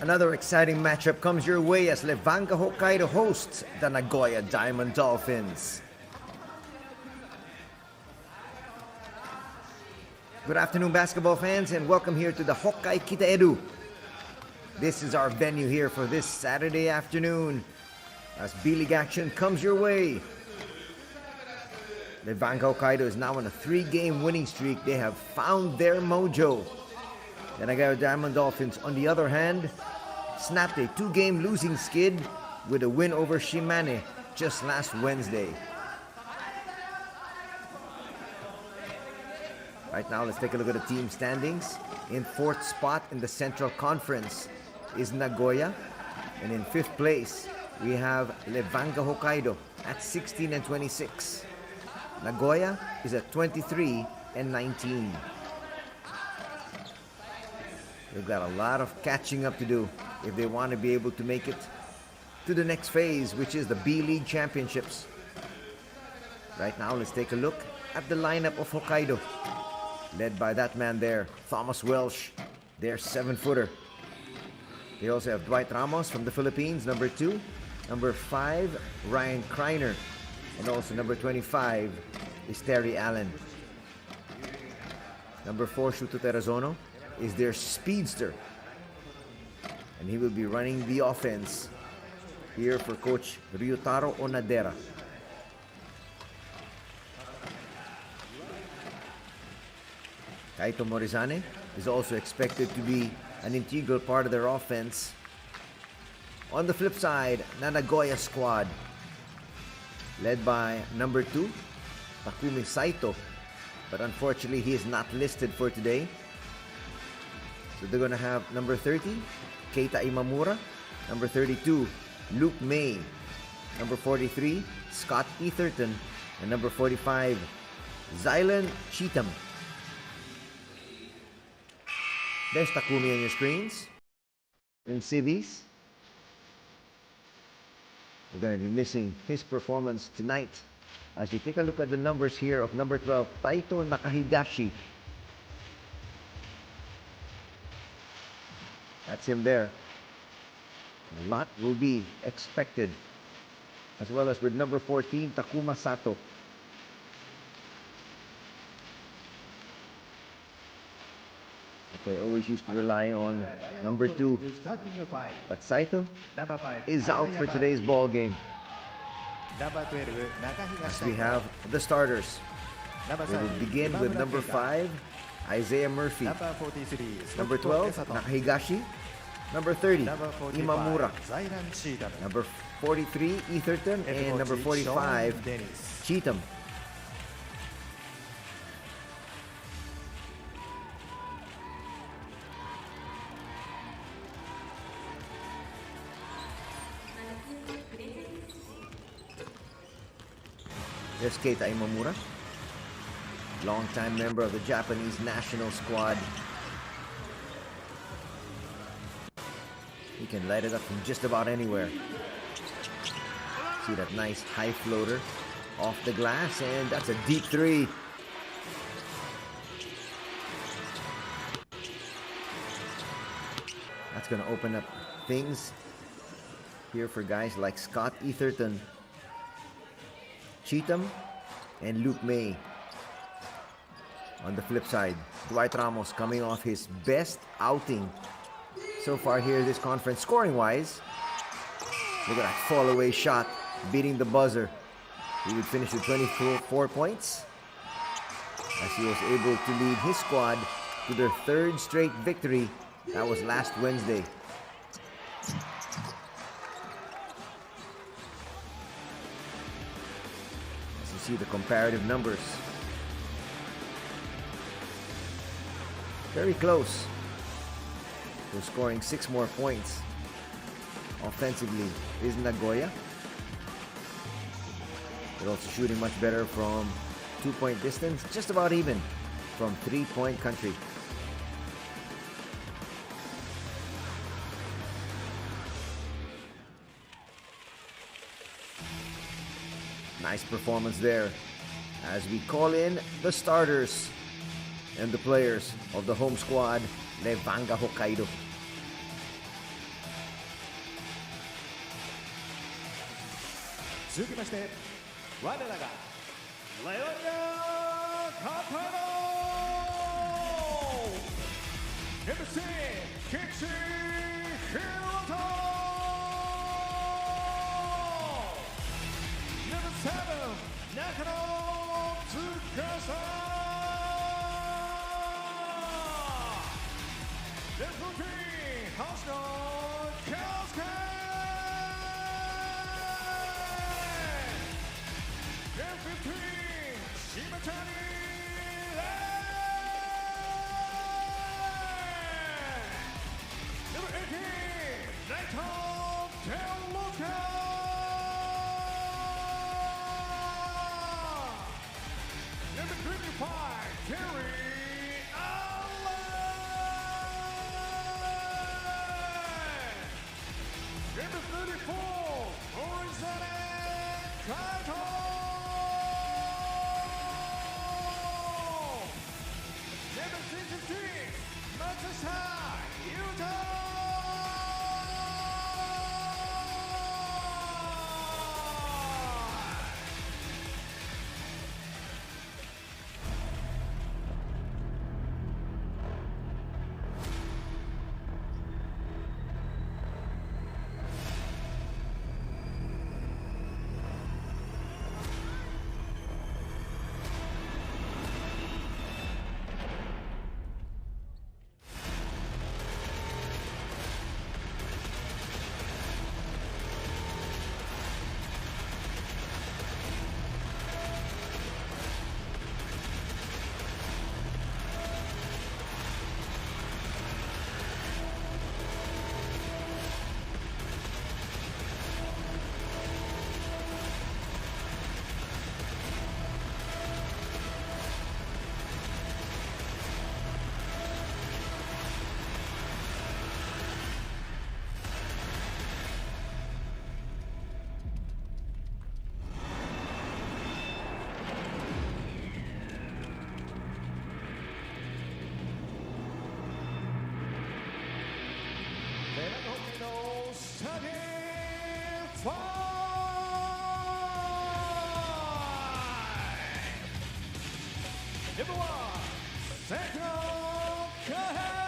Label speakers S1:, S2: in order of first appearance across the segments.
S1: Another exciting matchup comes your way as LEVANGA Hokkaido hosts the Nagoya Diamond Dolphins. Good afternoon, basketball fans, and welcome here to the Hokkaido Kitaeru. This is our venue here for this Saturday afternoon as B.LEAGUE action comes your way. LEVANGA Hokkaido is now on a 3-game winning streak. They have found their mojo. The Nagoya Diamond Dolphins, on the other hand, snapped a 2-game losing skid with a win over Shimane just last Wednesday. Right now, let's take a look at the team standings. In 4th spot in the Central Conference is Nagoya, and in 5th place we have LEVANGA Hokkaido at 16 and 26. Nagoya is at 23 and 19. They've got a lot of catching up to do if they want to be able to make it to the next phase, which is the B.LEAGUE Championships. Right now, let's take a look at the lineup of Hokkaido, led by that man there, Thomas Welsh, their 7-footer. They also have Dwight Ramos from the Philippines, number 2. Number 5, Ryan Kreiner. And also number 25 is Terry Allen. Number 4, Shuto Terrazono, is their speedster. And he will be running the offense here for Coach Ryutaro Onadera. Kaito Morizane is also expected to be an integral part of their offense. On the flip side, the Nagoya squad, led by number 2, Takumi Saito, but unfortunately he is not listed for today. So they're going to have number 30, Keita Imamura, number 32, Luke May, number 43, Scott Etherton, and number 45, Zylan Cheatham. There's Takumi on your screens. In civies, we're going to be missing his performance tonight. As you take a look at the numbers here of number 12, Taito Nakahigashi. That's him there. A lot will be expected. As well as with number 14, Takuma Sato. They always used to rely on number 2. But Saito is out for today's ball game. As we have the starters. We will begin with number 5, Isaiah Murphy. Number 12, Nakahigashi. Number 30, Imamura. Number 43, Etherton. And number 45, Cheatham. There's Keita Imamura, longtime member of the Japanese national squad. He can light it up from just about anywhere. See that nice high floater off the glass, and that's a deep 3. That's going to open up things here for guys like Scott Etherton, Cheatham, and Luke May. On the flip side, Dwight Ramos coming off his best outing so far here this conference scoring-wise. Look at that fall-away shot, beating the buzzer. He would finish with 24 points as he was able to lead his squad to their 3rd straight victory. That was last Wednesday. See the comparative numbers. Very close. They're scoring 6 more points offensively is Nagoya. They're also shooting much better from 2-point distance, just about even from 3-point country. Nice performance there as we call in the starters and the players of the home squad, LEVANGA Hokkaido.
S2: 続きまして我らがレバンガ北海道 MC 菊池宏斗 Number 7中野司Number 15星野圭介島谷Number 18内藤照之 Number 25 Terry Allen Number 34 RESONA Kaito Number 63 Matsusa Yuta Hokkaido starting fight! Number 1, Sekiro Kahei!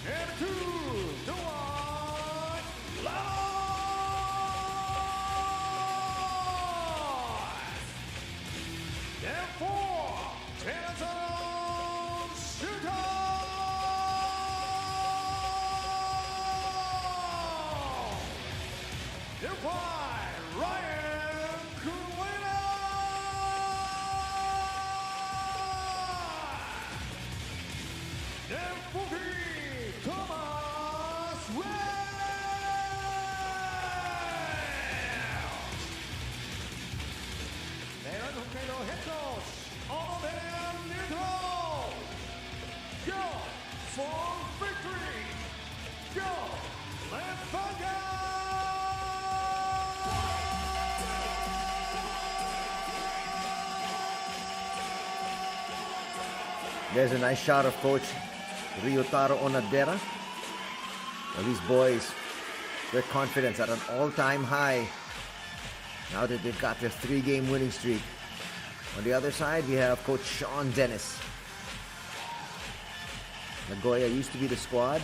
S2: Number 2, the one, Number 4, Tenazon Shuto! Number 5, Ryan Kuwait! Number 40, Thomas Wells! And Hokkaido head coach, Onoben Nito! Go for victory! Go, Levanga!
S1: There's a nice shot of Coach Ryotaro Onadera. Well, these boys, their confidence at an all-time high now that they've got their 3-game winning streak. On the other side, we have Coach Sean Dennis. Nagoya used to be the squad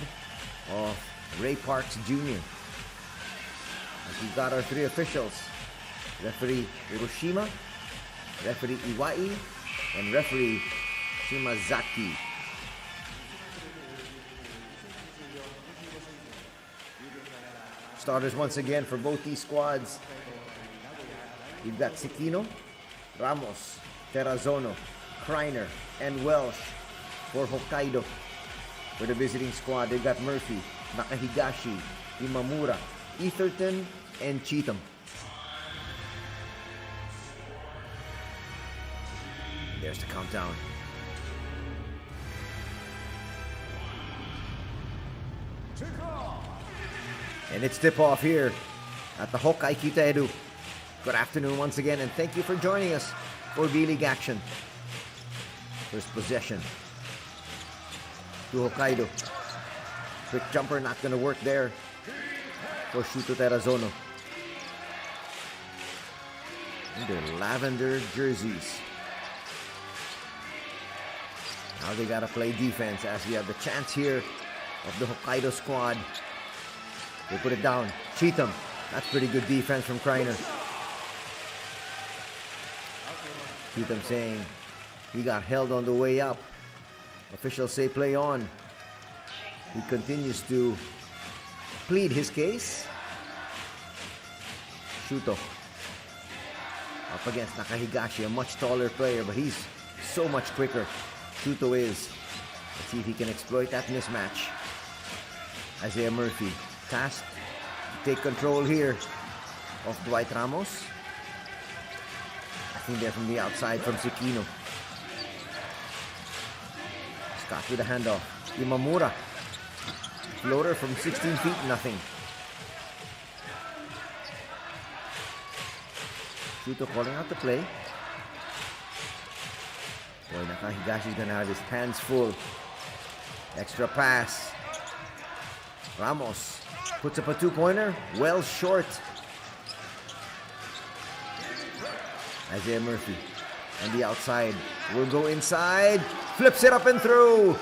S1: of Ray Parks Jr. And we've got our 3 officials. Referee Hiroshima, Referee Iwai, and Referee Shimazaki. Starters once again for both these squads. We've got Sekino, Ramos, Terrazono, Kreiner, and Welsh for Hokkaido. For the visiting squad, they've got Murphy, Nakahigashi, Imamura, Etherton, and Cheatham. There's the countdown. And it's tip-off here at the Hokkaido Kitaedo. Good afternoon once again, and thank you for joining us for B.LEAGUE action. First possession to Hokkaido. Quick jumper not going to work there for Shuto Terazono. In their lavender jerseys. Now they got to play defense as we have the chance here of the Hokkaido squad. They put it down. Cheatham. That's pretty good defense from Kreiner. Cheatham saying he got held on the way up. Officials say play on. He continues to plead his case. Shuto up against Nakahigashi, a much taller player, but he's so much quicker. Shuto is. Let's see if he can exploit that mismatch. Isaiah Murphy tasked to take control here of Dwight Ramos. I think they're from the outside from Sekino. Scott with a handoff. Imamura. Floater from 16 feet, nothing. Shuto calling out the play. Boy, Nakahigashi's gonna have his hands full. Extra pass. Ramos puts up a two-pointer. Well short. Isaiah Murphy on the outside. Will go inside. Flips it up and through.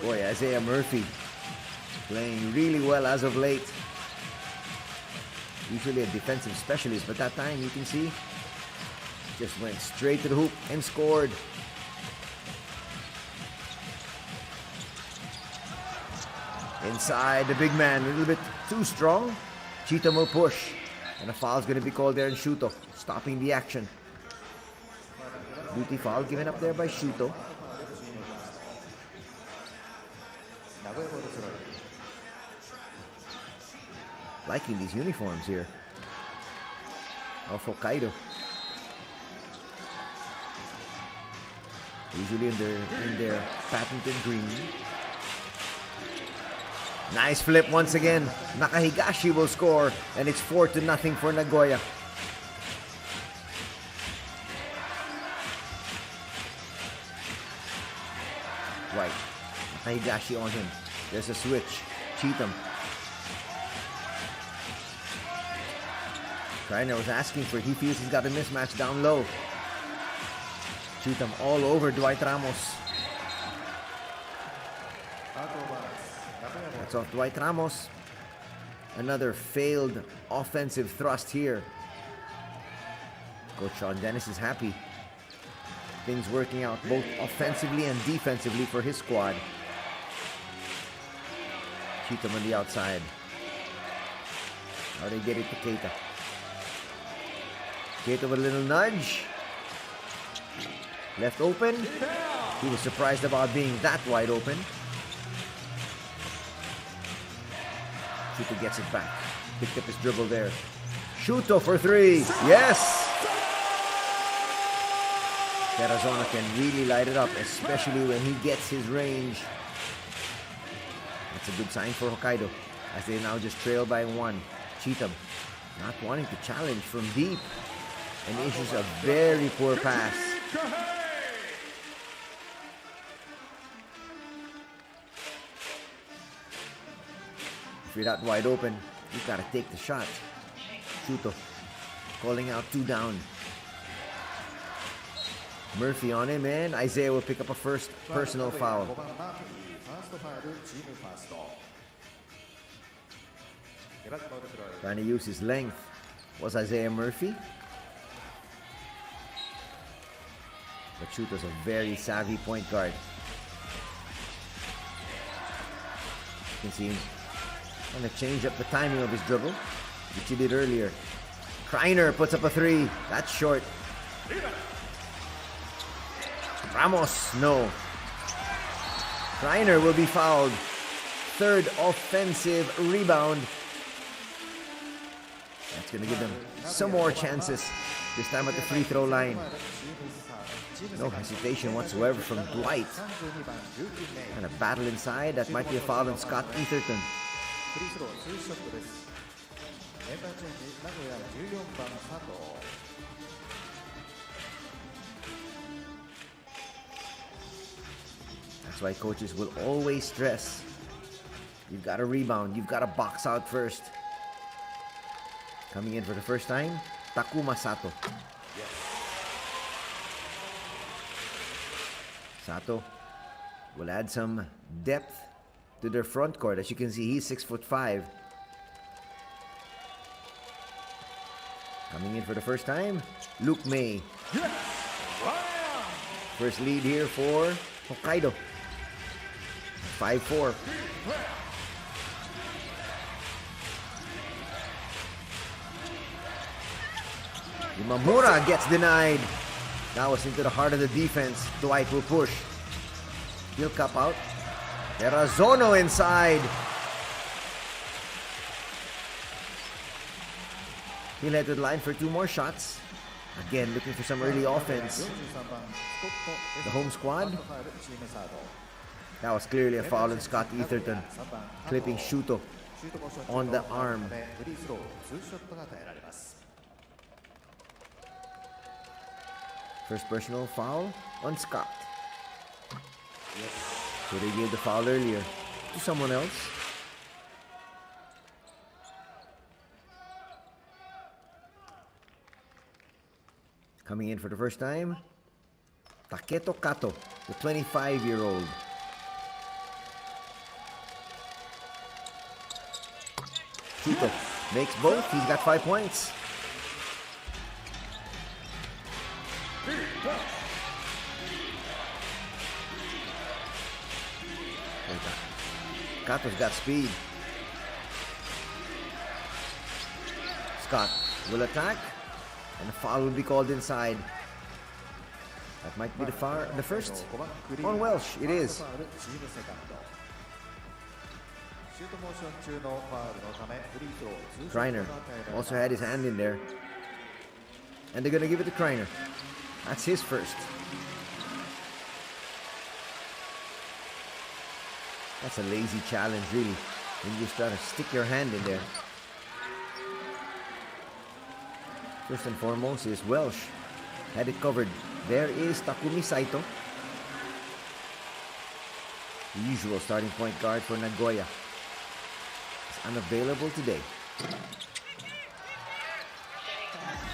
S1: Boy, Isaiah Murphy playing really well as of late. Usually a defensive specialist, but that time you can see just went straight to the hoop and scored. Inside, the big man, a little bit too strong. Cheatham will push. And a foul's going to be called there in Shuto, stopping the action. Duty foul given up there by Shuto. Liking these uniforms here of Hokkaido. Usually in their patented green. Nice flip once again. Nakahigashi will score, and it's 4-0 for Nagoya. Right. Nakahigashi on him. There's a switch. Cheatham. Kreiner was asking for it. He feels he's got a mismatch down low. Cheatham all over Dwight Ramos. That's off Dwight Ramos. Another failed offensive thrust here. Coach Sean Dennis is happy. Things working out both offensively and defensively for his squad. Cheatham on the outside. Now they get it to Keita. Keita with a little nudge. Left open. He was surprised about being that wide open. Shuto gets it back. Picked up his dribble there. Shuto for three. Yes! Terazona can really light it up, especially when he gets his range. That's a good sign for Hokkaido, as they now just trail by one. Cheatham not wanting to challenge from deep and issues a very poor pass. If you're that wide open, you gotta take the shot. Shuto calling out 2 down. Murphy on him, and Isaiah will pick up a first personal foul. Trying to use his length was Isaiah Murphy. But Shuto's a very savvy point guard. You can see him trying to change up the timing of his dribble, which he did earlier. Kreiner puts up a 3. That's short. Ramos, no. Kreiner will be fouled. Third offensive rebound. That's going to give them some more chances. This time at the free throw line. No hesitation whatsoever from Dwight. And a battle inside. That might be a foul on Scott Etherton. That's why coaches will always stress. You've got to rebound. You've got to box out first. Coming in for the first time, Takuma Sato. Sato will add some depth to their front court. As you can see, he's 6'5". Coming in for the first time, Luke May. First lead here for Hokkaido. 5-4. Imamura gets denied. Now it's into the heart of the defense. Dwight will push. He'll cup out. Terazono inside. He'll head to the line for 2 more shots. Again, looking for some early offense. The home squad. That was clearly a foul on Scott Etherton, clipping Shuto on the arm. First personal foul on Scott. So they gave the foul earlier to someone else. Coming in for the first time, Taketo Kato, the 25-year-old. Shuto makes both. He's got 5 points. Kato's got speed. Scott will attack, and a foul will be called inside. That might be the first on Welsh. It is. Kreiner also had his hand in there. And they're going to give it to Kreiner. That's his first. That's a lazy challenge, really, when you just try to stick your hand in there. First and foremost is Welsh. Had it covered. There is Takumi Saito. The usual starting point guard for Nagoya. Is unavailable today.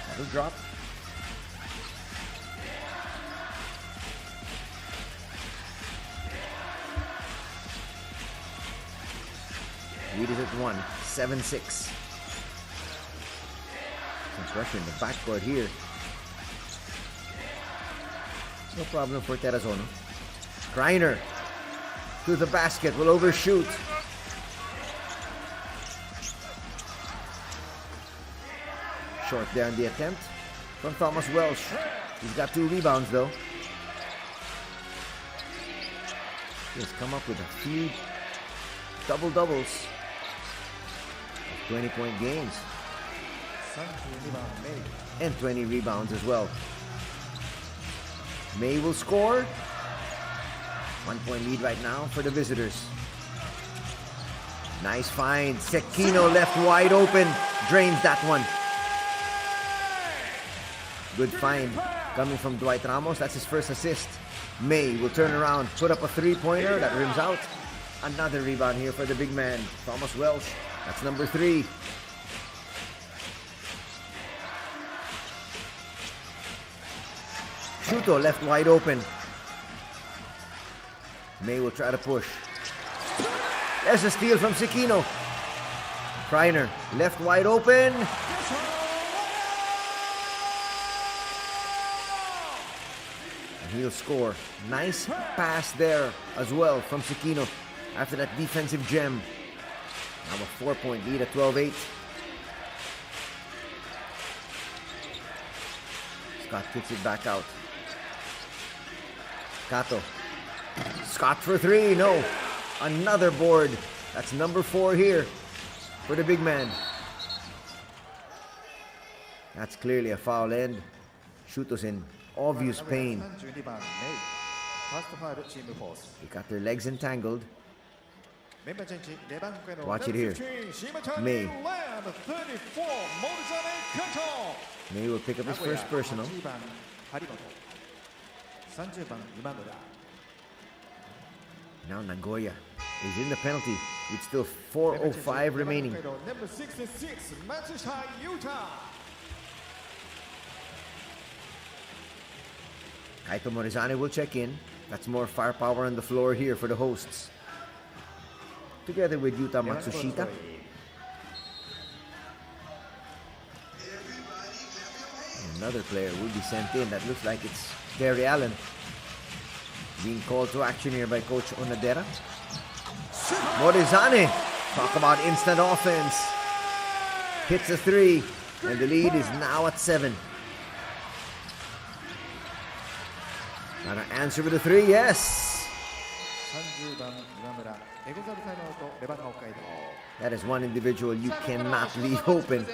S1: That'll drop. Lead is at 1, 7-6. Some pressure in the backcourt here. No problem for Terazono. Kreiner to the basket, will overshoot. Short there in the attempt from Thomas Welsh. He's got 2 rebounds though. He's come up with a few double-doubles. 20-point games. And 20 rebounds as well. May will score. 1-point lead right now for the visitors. Nice find. Sekino left wide open. Drains that one. Good find coming from Dwight Ramos. That's his first assist. May will turn around, put up a 3-pointer. That rims out. Another rebound here for the big man, Thomas Welsh. That's number 3. Shuto left wide open. May will try to push. There's a steal from Sekino. Kreiner left wide open. And he'll score. Nice pass there as well from Sekino after that defensive gem. Now a 4-point lead at 12-8. Scott kicks it back out. Kato. Scott for 3. No. Another board. That's number 4 here for the big man. That's clearly a foul end. Shuto's in obvious pain. They got their legs entangled. Watch it here. May. May will pick up his first personal. Now Nagoya is in the penalty with still 4:05 remaining.
S2: Number 66, Matsushita Yuta.
S1: Kaito Morizane will check in. That's more firepower on the floor here for the hosts. Together with Yuta Matsushita. Another player will be sent in. That looks like it's Terry Allen. Being called to action here by Coach Onadera. Morizane. Talk about instant offense. Hits a 3. And the lead is now at 7. Got an answer with a 3, yes. That is one individual you cannot leave open.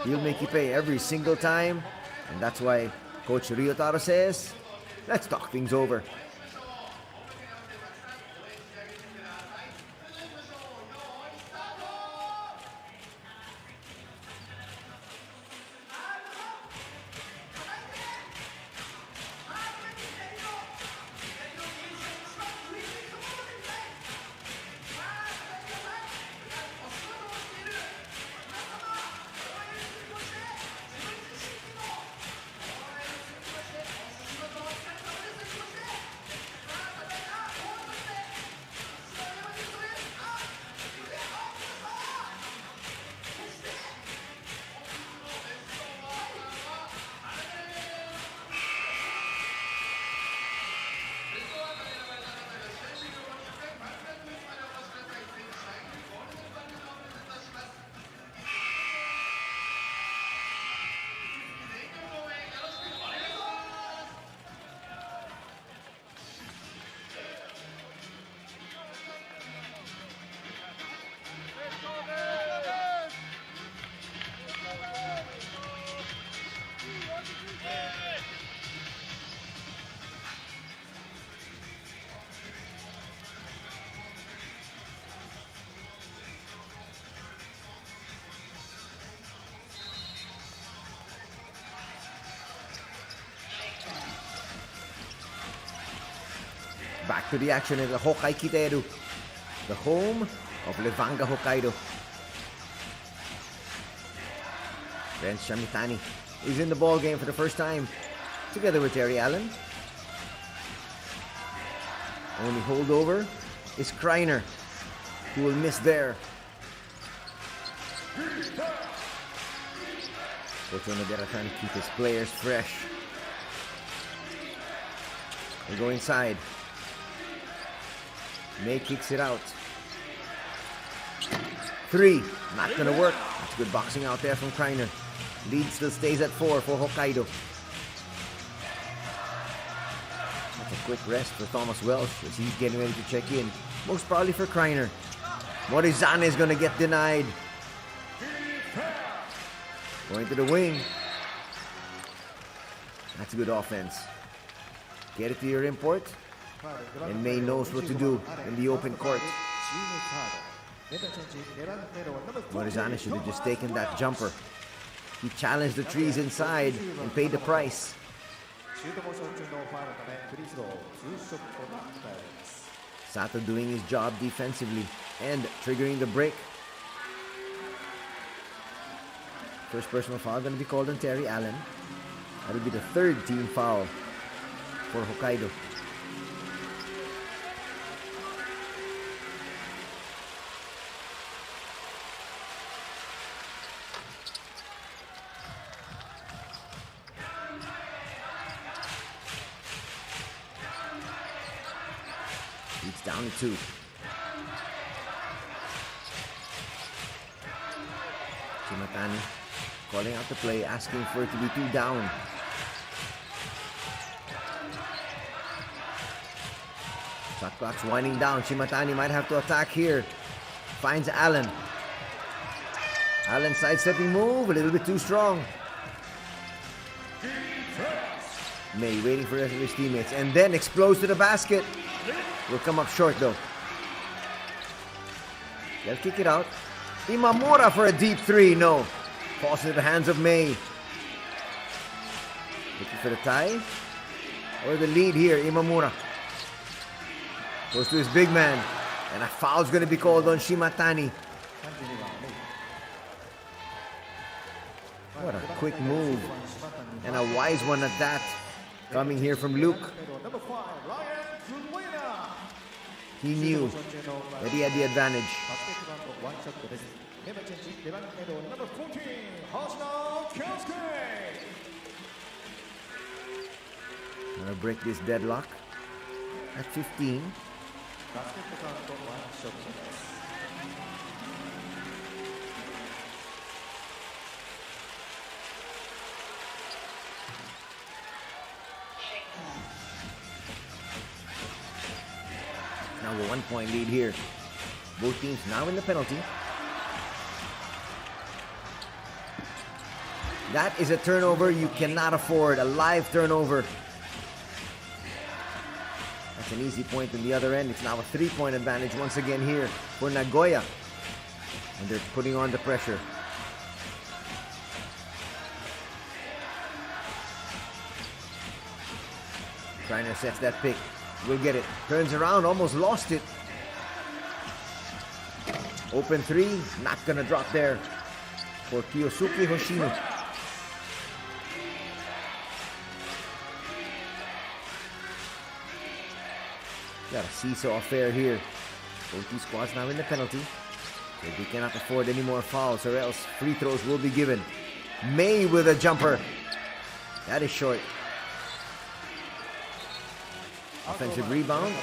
S1: He'll make you pay every single time. And that's why Coach Ryotaro says, let's talk things over. Back to the action in the Hokkaido, the home of Levanga Hokkaido. Renz Shamitani is in the ball game for the first time, together with Terry Allen. Only holdover is Kreiner, who will miss there. Coach Onodera trying to keep his players fresh. They go inside. May kicks it out. 3. Not gonna work. That's good boxing out there from Kreiner. Lead still stays at 4 for Hokkaido. That's a quick rest for Thomas Welsh as he's getting ready to check in. Most probably for Kreiner. Morizane is gonna get denied. Going to the wing. That's good offense. Get it to your import. And May knows what to do in the open court. Morizane should have just taken that jumper. He challenged the trees inside and paid the price. Sato doing his job defensively and triggering the break. First personal foul going to be called on Terry Allen. That'll be the 3rd team foul for Hokkaido. It's down to 2. Shimatani calling out the play, asking for it to be 2 down. Shot clock's winding down. Shimatani might have to attack here. Finds Allen. Allen sidestepping move, a little bit too strong. May waiting for the rest of his teammates and then explodes to the basket. Will come up short though. They'll kick it out. Imamura for a deep 3. No. Falls into the hands of May. Looking for the tie. Or the lead here, Imamura. Goes to his big man. And a foul's going to be called on Shimatani. What a quick move. And a wise one at that. Coming here from Luke. He knew that he had the advantage. Gonna break this deadlock at 15. Now a 1-point lead here. Both teams now in the penalty. That is a turnover you cannot afford, a live turnover. That's an easy point on the other end. It's now a 3-point advantage once again here for Nagoya. And they're putting on the pressure. Trainer sets that pick. Will get it. Turns around, almost lost it. Open three, not gonna drop there for Kiyosuke Hoshino. Got a seesaw affair here. Both these squads now in the penalty. So they cannot afford any more fouls or else free throws will be given. May with a jumper. That is short. Offensive rebound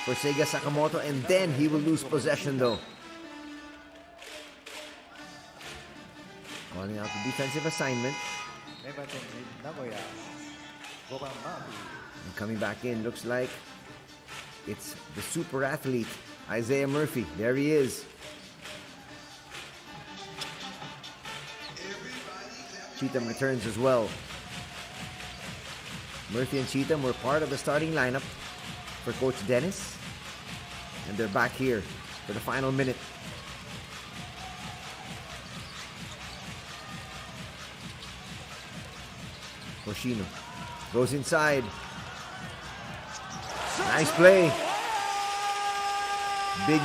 S1: for Seiga Sakamoto, and then he will lose possession though. Calling out the defensive assignment. And coming back in, looks like it's the super athlete, Isaiah Murphy. There he is. Cheatham returns as well. Murphy and Cheatham were part of the starting lineup for Coach Dennis. And they're back here for the final minute. Hoshino goes inside. Nice play.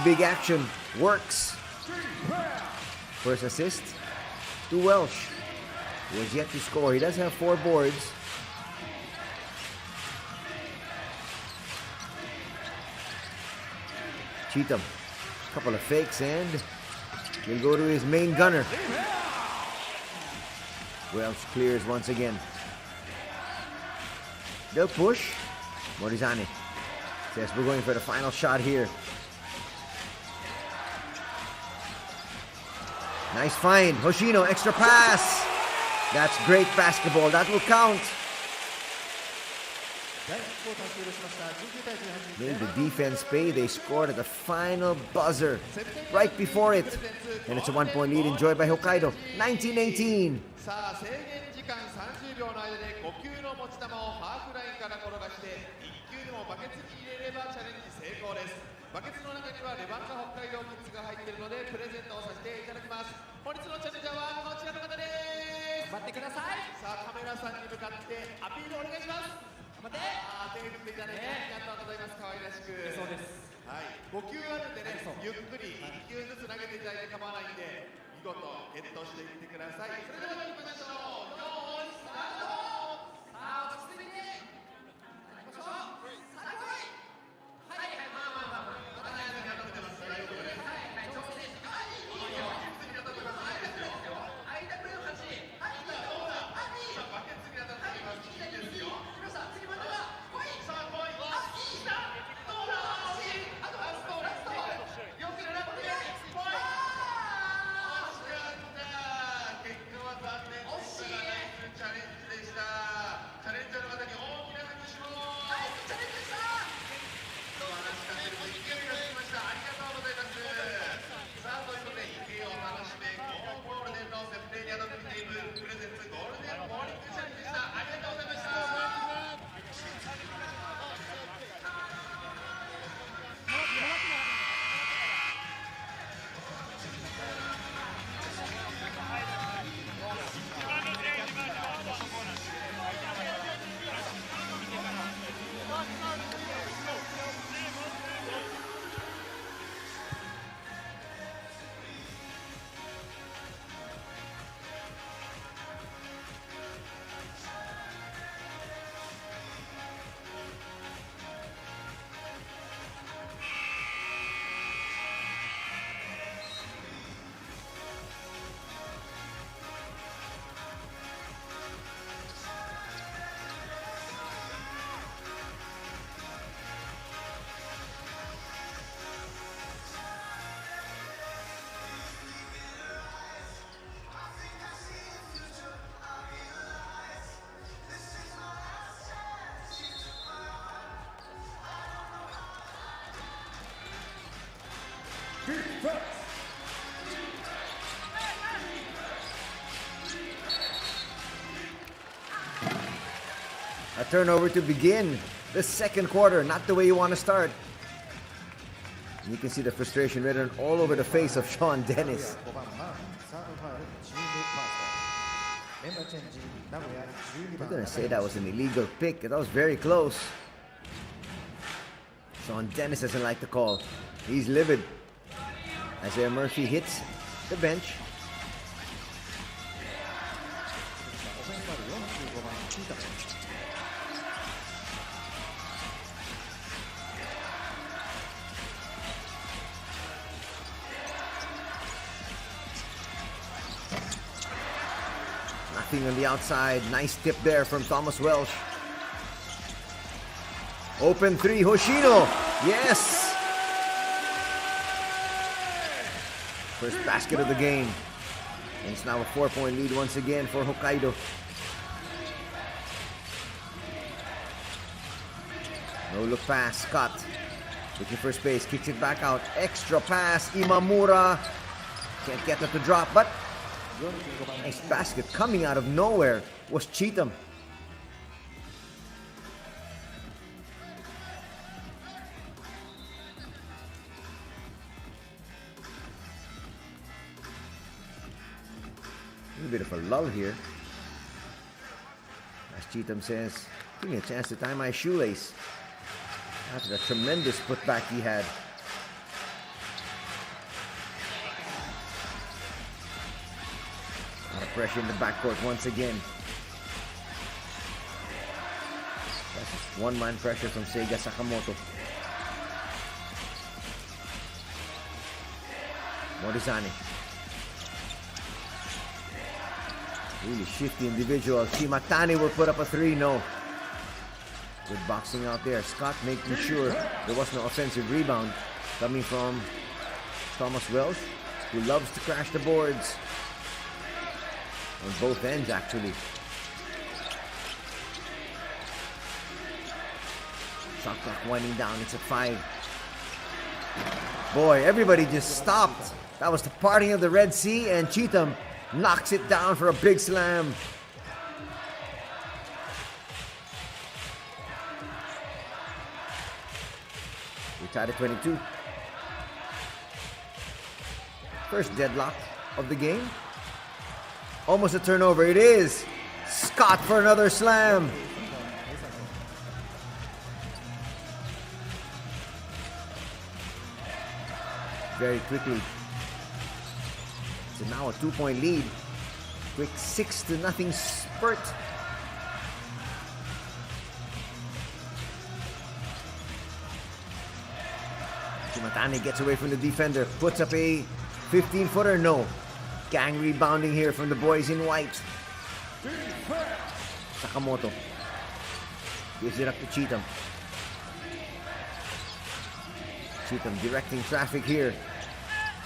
S1: Big action. Works. First assist to Welsh, who has yet to score. He does have 4 boards. Cheatham, couple of fakes, and he'll go to his main gunner. Welsh clears once again. They'll push. Morizane says we're going for the final shot here. Nice find. Hoshino, extra pass. That's great basketball. That will count. Made the defense pay. They scored at the final buzzer right before it. And it's a 1-point lead enjoyed by Hokkaido. 19-18. A turnover to begin the second quarter. Not the way you want to start. And you can see the frustration written all over the face of Sean Dennis.
S2: 5番マークサードファウルチームファーストメンバーチェンジ名古屋12
S1: I'm
S2: 番
S1: gonna say that was an illegal pick. That was very close. Sean Dennis doesn't like the call. He's livid. Isaiah Murphy hits the bench.
S2: オフェンスファウル45番チータ
S1: Nothing on the outside. Nice tip there from Thomas Welsh. Open three, Hoshino. Yes! First basket of the game. And it's now a 4-point lead once again for Hokkaido. No look pass. Scott looking for space. Kicks it back out. Extra pass. Imamura. Can't get that to drop, but nice basket coming out of nowhere was Cheatham. A little bit of a lull here. As Cheatham says, give me a chance to tie my shoelace. After the tremendous putback he had. A lot of pressure in the backcourt once again. That's just one-man pressure from Seiga Sakamoto. Morizane. Really shifty individual. Shimatani will put up a three. No. Good boxing out there. Scott making sure there was no offensive rebound coming from Thomas Welsh, who loves to crash the boards. On both ends, actually. Shot clock winding down. It's at 5. Boy, everybody just stopped. That was the parting of the Red Sea, and Cheatham knocks it down for a big slam. We tied at 22. First deadlock of the game. Almost a turnover. It is. Scott for another slam. Very quickly. So now a 2-point lead. Quick 6-0 spurt. Shimatani gets away from the defender. Puts up a 15-footer. No. Gang rebounding here from the boys in white. Sakamoto gives it up to Cheatham. Cheatham directing traffic here.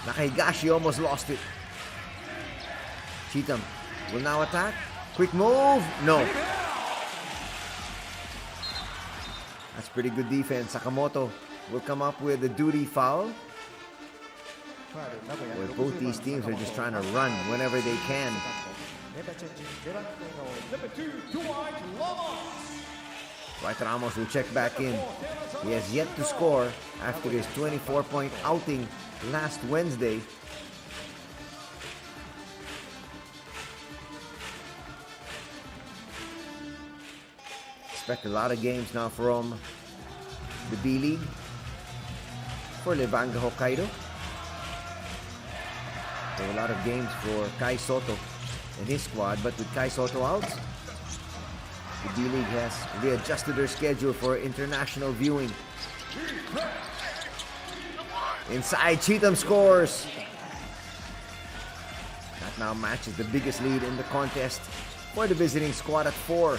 S1: Nakahigashi almost lost it. Cheatham will now attack. Quick move. No. That's pretty good defense. Sakamoto will come up with a duty foul. Where both these teams are just trying to run whenever they can. Dwight Ramos will check back in. He has yet to score after his 24-point outing last Wednesday. Expect a lot of games now from the B.LEAGUE for LEVANGA Hokkaido. There are a lot of games for Kai Soto and his squad, but with Kai Soto out, the B.LEAGUE has readjusted their schedule for international viewing. Inside, Cheatham scores. That now matches the biggest lead in the contest for the visiting squad at 4.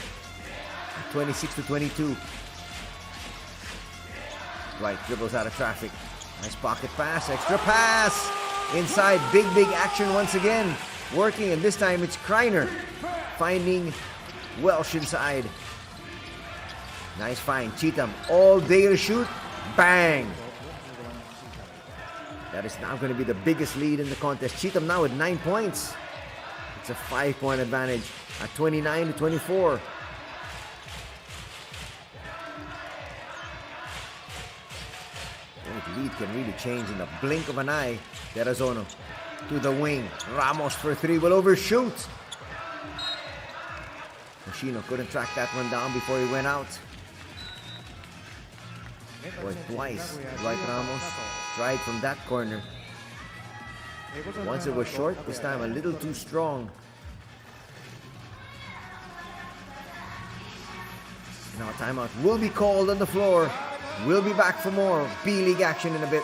S1: 26-22. Dwight dribbles out of traffic. Nice pocket pass, extra pass. Inside, big action once again. Working, and this time it's Kreiner finding Welsh inside. Nice find. Cheatham all day to shoot. Bang! That is now going to be the biggest lead in the contest. Cheatham now with 9 points. It's a 5-point advantage at 29-24. That lead can really change in the blink of an eye. Terrazono to the wing. Ramos for three will overshoot. Yoshino couldn't track that one down before he went out. Boy, twice Dwight Ramos tried from that corner. Once it was short, this time a little too strong. Now a timeout will be called on the floor. We'll be back for more B-League action in a bit.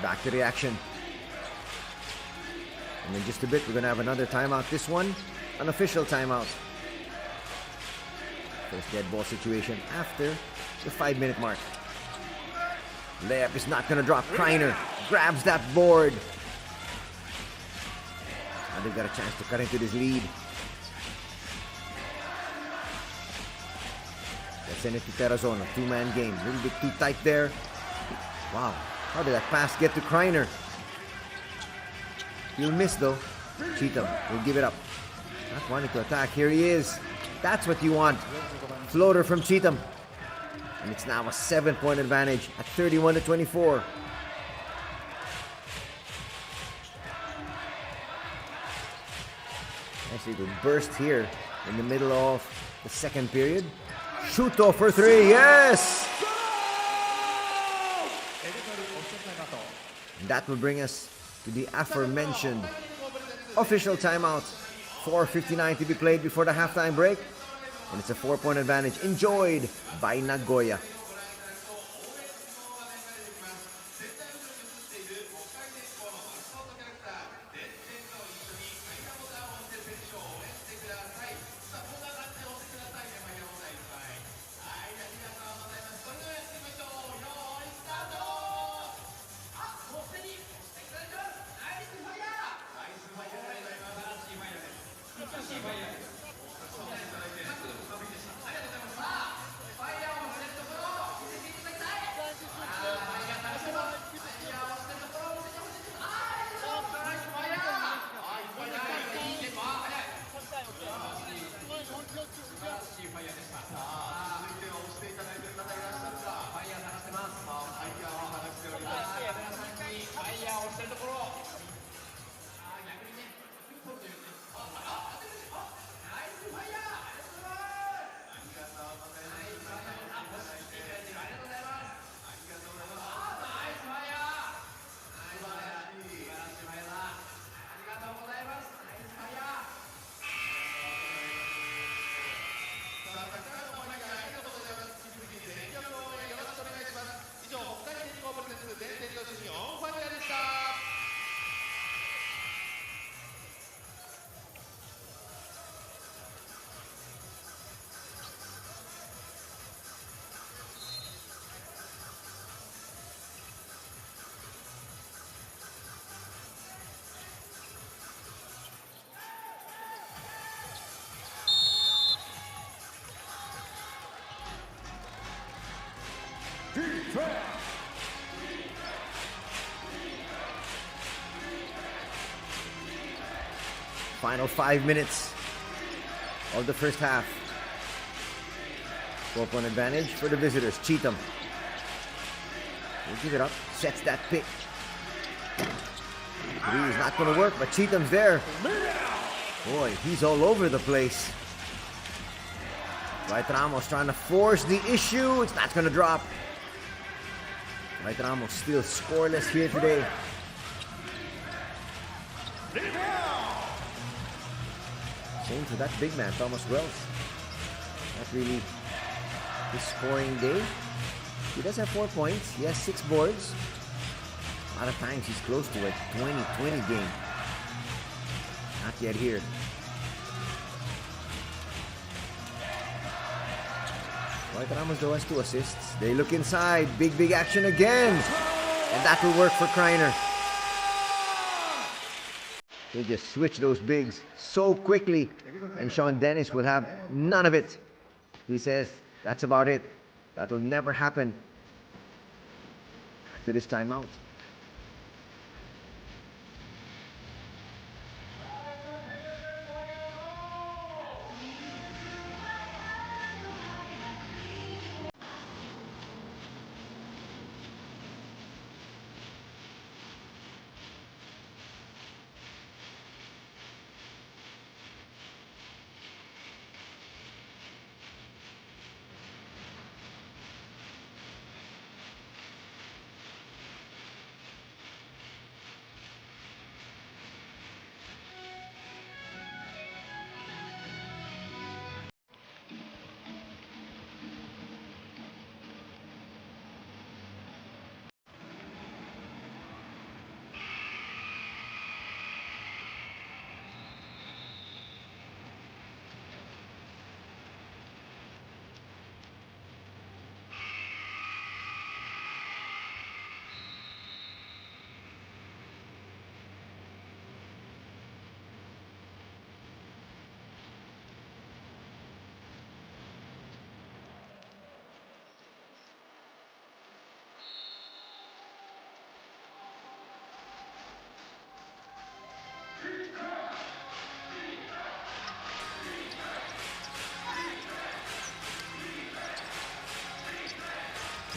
S1: Back to the action. And in just a bit, we're going to have another timeout. This one, an official timeout. First dead ball situation after the 5-minute mark. Layup is not going to drop. Kreiner grabs that board. Now they've got a chance to cut into this lead. Let's send it to Terrazono. Two-man game. A little bit too tight there. Wow. How did that pass get to Kreiner? He'll miss though. Cheatham will give it up. Not wanting to attack. Here he is. That's what you want. Floater from Cheatham. And it's now a 7-point advantage at 31-24. Actually, the burst here in the middle of the second period. Shuto for three. Yes! And that will bring us to the aforementioned official timeout. 4:59 to be played before the halftime break. And it's a 4-point advantage enjoyed by Nagoya. Final 5 minutes of the first half. 4-point advantage for the visitors. Cheatham will give it up. Sets that pick. Three is not going to work, but Cheatham's there. Boy, he's all over the place. Dwight Ramos trying to force the issue. It's not going to drop. Dwight Ramos still scoreless here today. Same for that big man, Thomas Wells. Not really his scoring day. He does have 4 points. He has 6 boards. A lot of times he's close to a 20-20 game. Not yet here. Dwight Ramos though has 2 assists. They look inside. Big action again. And that will work for Kreiner. They just switch those bigs so quickly. And Sean Dennis will have none of it. He says, that's about it. That will never happen after this timeout.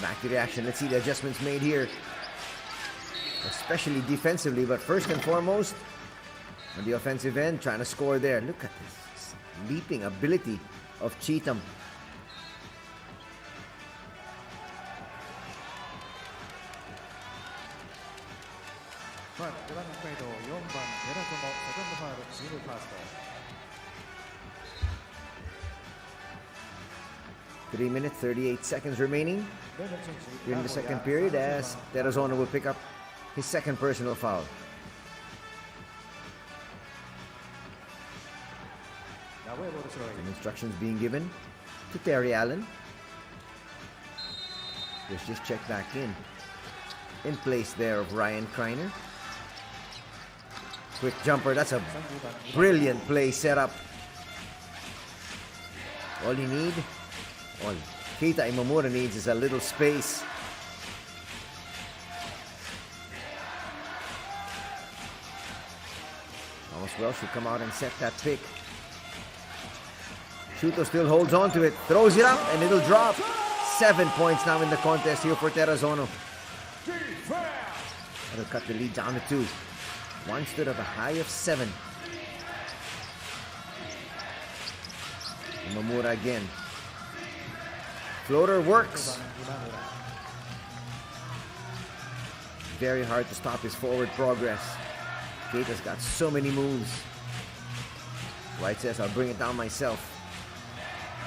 S1: Back to the action. Let's see the adjustments made here. Especially defensively, but first and foremost, on the offensive end, trying to score there. Look at this leaping ability of Cheatham.
S2: Foul, レバンガ北海道4番寺友セカンドファウル、チームファースト。
S1: 3 minutes, 38 seconds remaining here in the second period as Terazona will pick up his second personal foul. Some instructions being given to Terry Allen. Let's just check back in. In place there of Ryan Kreiner. Quick jumper. That's a brilliant play set up. All you need, all Keita Imamura needs is a little space. Thomas Welsh should come out and set that pick. Shuto still holds on to it, throws it up, and it'll drop. 7 points now in the contest here for Terazona. That'll cut the lead down to 2. One stood at a high of 7. Imamura again. Floater works. Very hard to stop his forward progress. Keita's got so many moves. White says, I'll bring it down myself.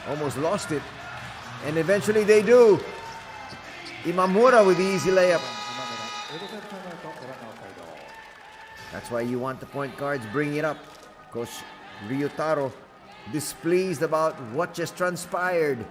S1: Almost lost it. And eventually they do. Imamura with the easy layup. That's why you want the point guards bring it up. Coach Ryutaro displeased about what just transpired.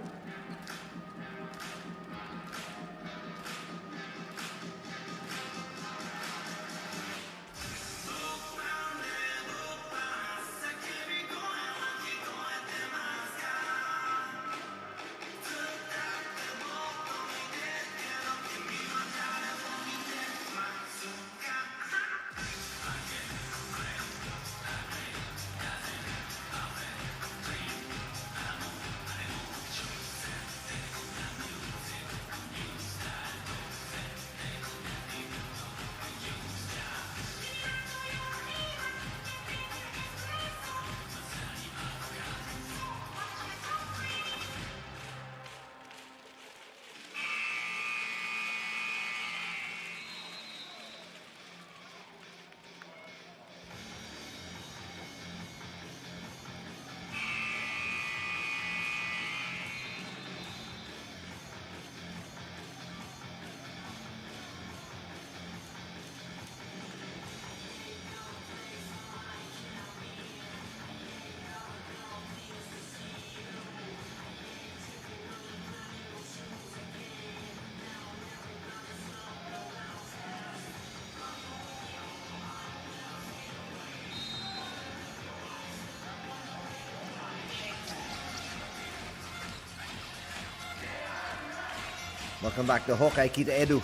S1: Welcome back to Hokkaido Kita Edu.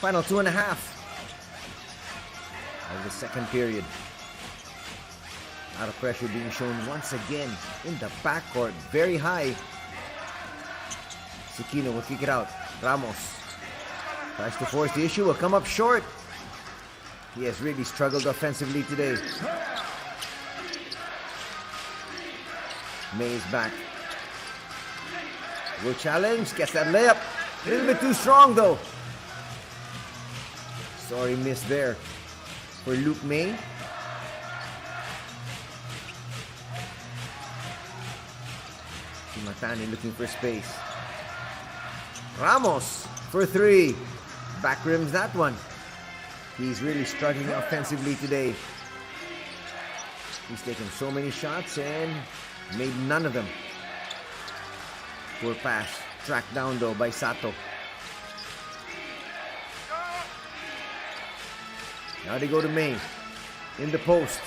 S1: Final 2.5 of the second period. A lot of pressure being shown once again in the backcourt. Very high. Sekino will kick it out. Ramos tries to force the issue. Will come up short. He has really struggled offensively today. May is back. Will challenge. Gets that layup. A little bit too strong though. Sorry miss there for Luke May. Matani looking for space. Ramos for three. Back rims that one. He's really struggling offensively today. He's taken so many shots and made none of them. Poor pass. Tracked down though by Sato. Now they go to May. In the post.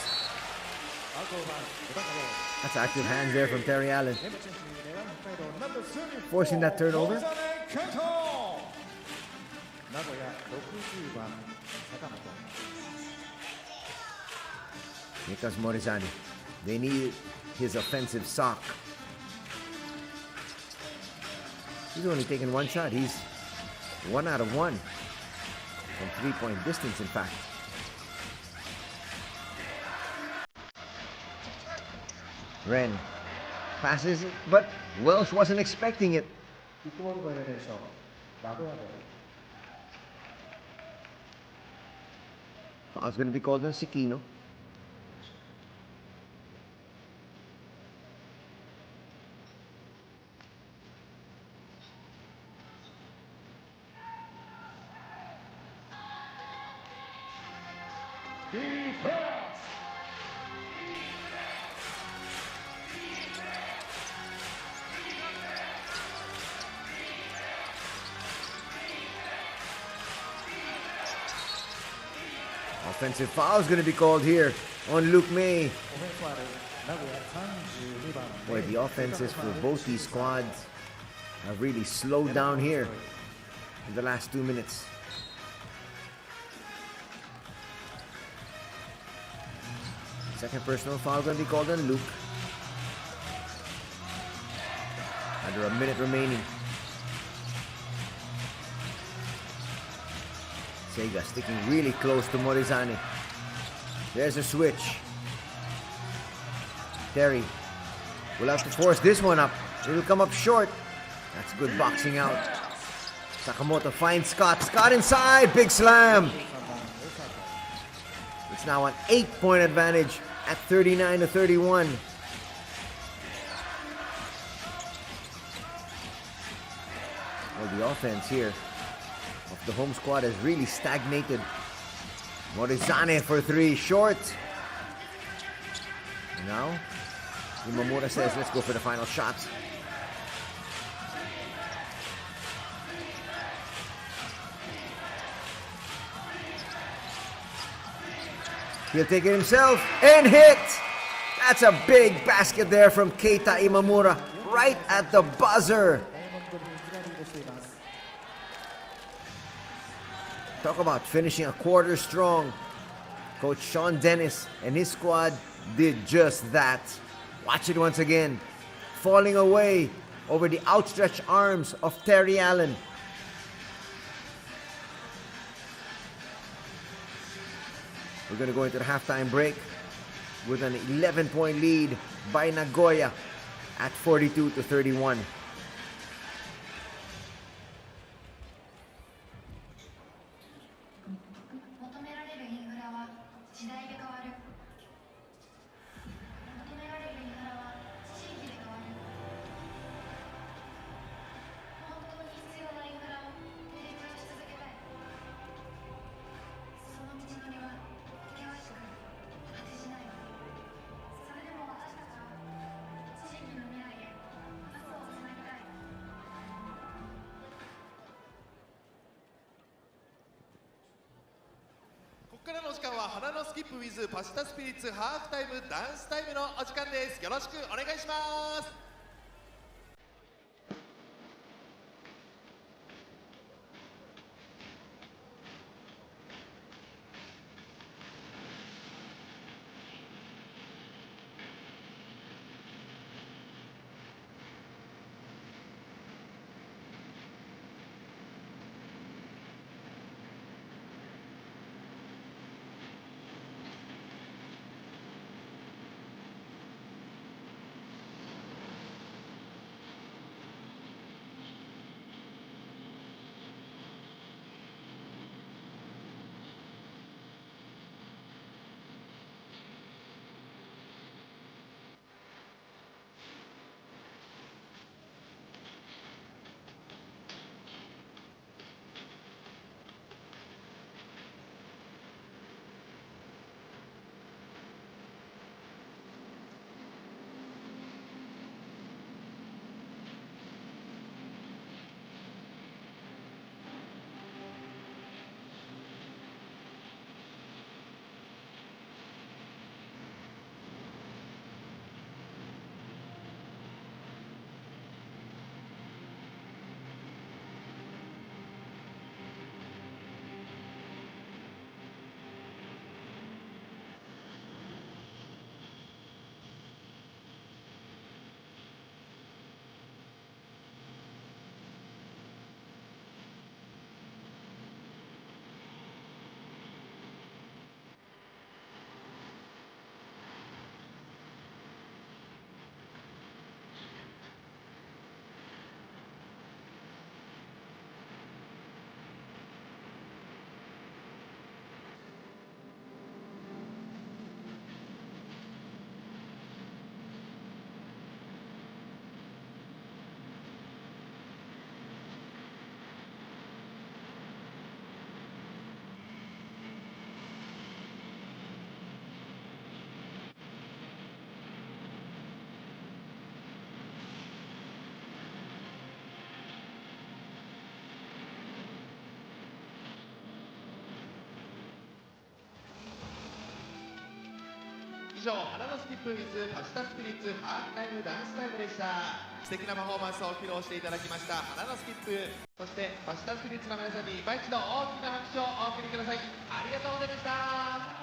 S1: That's active hands there from Terry Allen. Forcing that turnover. Here comes Morizani. They need his offensive sock. He's only taken one shot. He's 1 out of 1. From 3-point distance, in fact. Ren passes it, but Welsh wasn't expecting it. Oh, it's going to be called on Sekino. Offensive foul is going to be called here on Luke May. Boy, the offenses for both these squads have really slowed down here in the last 2 minutes. Second personal foul going to be called on Luke. Under a minute remaining. Sega sticking really close to Morizani. There's a switch. Terry will have to force this one up. It'll come up short. That's good boxing out. Sakamoto finds Scott. Scott inside. Big slam. It's now an 8-point advantage at 39-31. Well, the offense here of the home squad has really stagnated. Morizani for three, short. And now, Imamura says, let's go for the final shot. He'll take it himself and hit. That's a big basket there from Keita Imamura, right at the buzzer. Talk about finishing a quarter strong. Coach Sean Dennis and his squad did just that. Watch it once again. Falling away over the outstretched arms of Terry Allen. We're going to go into the halftime break with an 11-point lead by Nagoya at 42-31.
S3: ここからの時間は花のスキップ with パシタスピリッツハーフタイムダンスタイムのお時間です。よろしくお願いします。以上花のスキップ with パシタスピリッツハーフタイムダンスタイムでした。素敵なパフォーマンスを披露していただきました花のスキップ、そしてパシタスピリッツの皆さんに今一度大きな拍手をお送りください。ありがとうございました。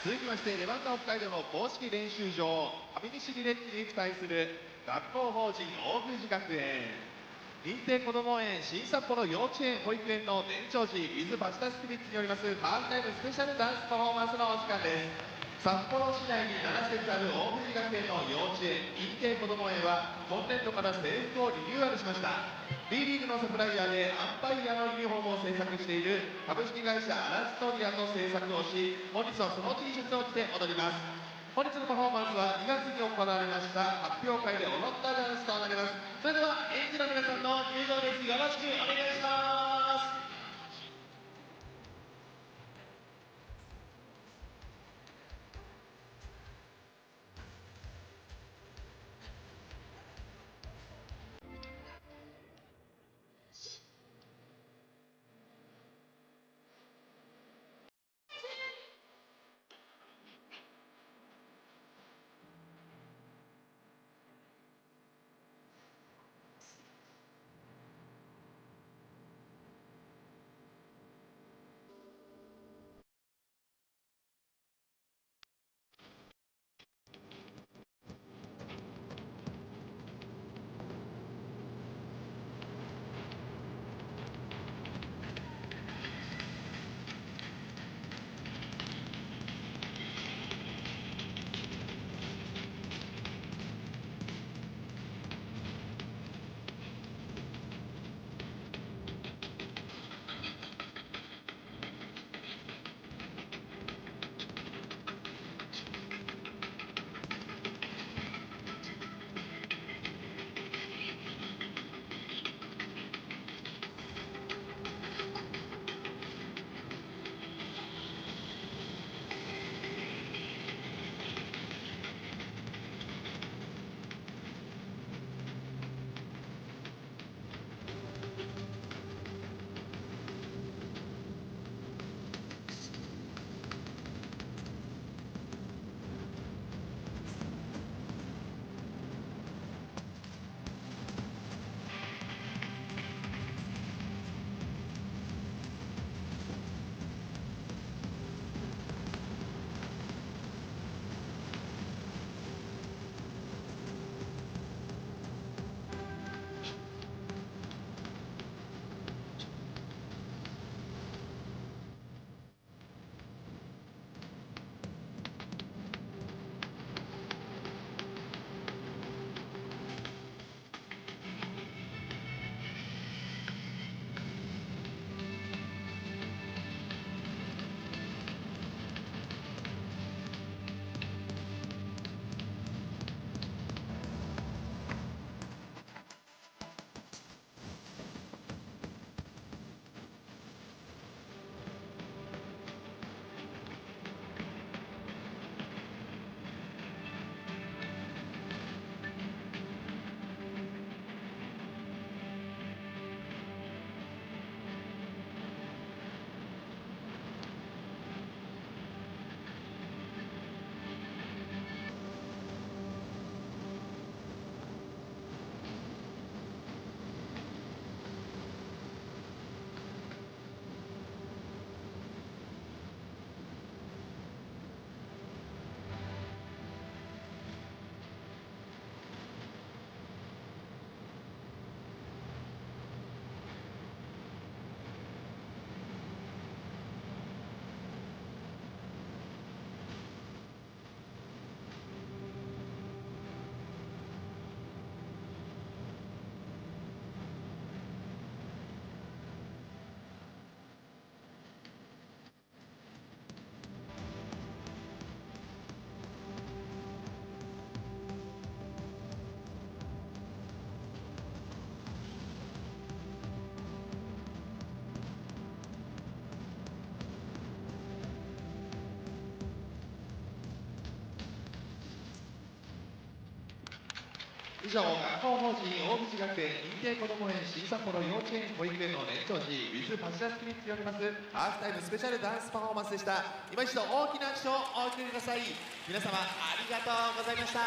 S3: 続きましてレバンガ北海道の公式練習場上西ビレッジに付帯する学校法人大宮寺学園認定こども園新札幌幼稚園保育園の年長児ウィズパシタスピリッツによりますハーフタイムスペシャルダンスパフォーマンスのお時間です。札幌市内に7施設ある大宮寺学園の幼稚園認定こども園は今年度から制服をリニューアルしました。 B リーグのサプライヤーでアンパイアのユニフォームを制作している株式会社アラストリアの制作をし、本日はその T シャツを着て踊ります。本日のパフォーマンスは2月に行われました発表会で踊ったダンスとなります。それでは園児の皆さんの入場です。よろしくお願いします。以上、学校法人大口学園認定こども園新札幌幼稚園保育園の年長児 with パシラスピリッツによりますハーフタイムスペシャルダンスパフォーマンスでした。今一度大きな拍手をお送りください。皆様ありがとうございました。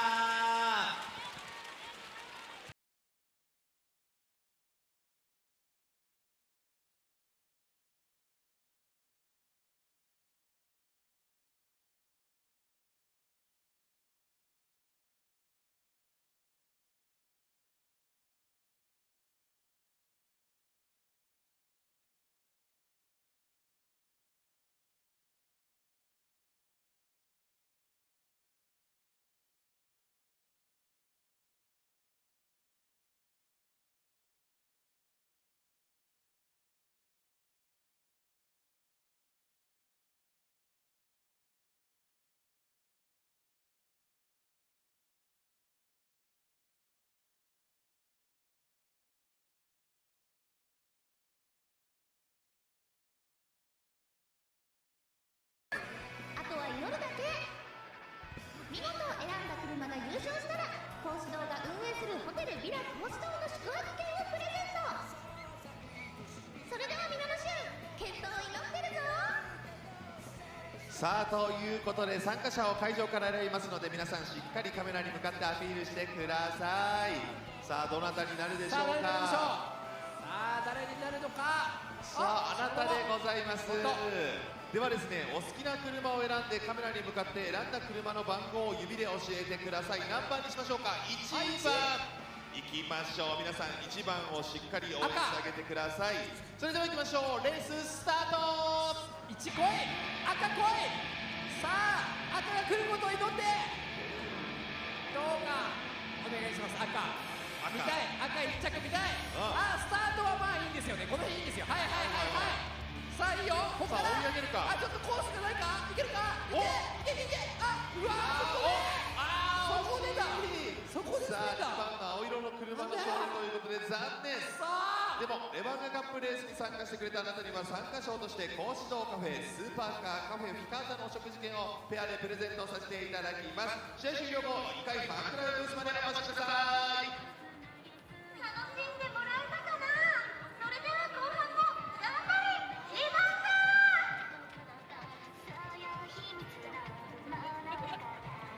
S4: あとは祈るだけ。見事選んだ車が優勝したら講師堂が運営するホテルビラ講師堂の宿泊券をプレゼント。それでは皆の衆、健闘を祈ってるぞ。
S3: さあということで参加者を会場から選びますので、皆さんしっかりカメラに向かってアピールしてください。さあどなたになるでしょうか。
S5: さあ誰になるのか。
S3: さああなたでございます。ではですね、お好きな車を選んでカメラに向かって選んだ車の番号を指で教えてください。何番にしましょうか。1番いきましょう。皆さん1番をしっかり応援してあげてください。それではいきましょう。レーススタート。
S5: 1来い、赤来い。さあ赤が来ることを祈ってどうかお願いします。赤見たい、赤1着見たい。スタートはまあいいんですよね。この辺いいんですよ。はいはいはいはい。さあいいよ、ここから
S3: 追い上げるか。
S5: ちょっとコースがないか。いけるか。いけいけいけ。うわそこでだ。そこで
S3: さあ
S5: だ。
S3: 2番の青色の車の勝利ということで残念。でもレバンガカップレースに参加してくれたあなたには参加賞として講師堂カフェ、スーパーカー、カフェフィカータのお食事券をペアでプレゼントさせていただきます。試合終了後1回ファンクラブブースまでお越しください。
S4: 楽しんでもらえたかな。それでは後半も頑張れレバンガ。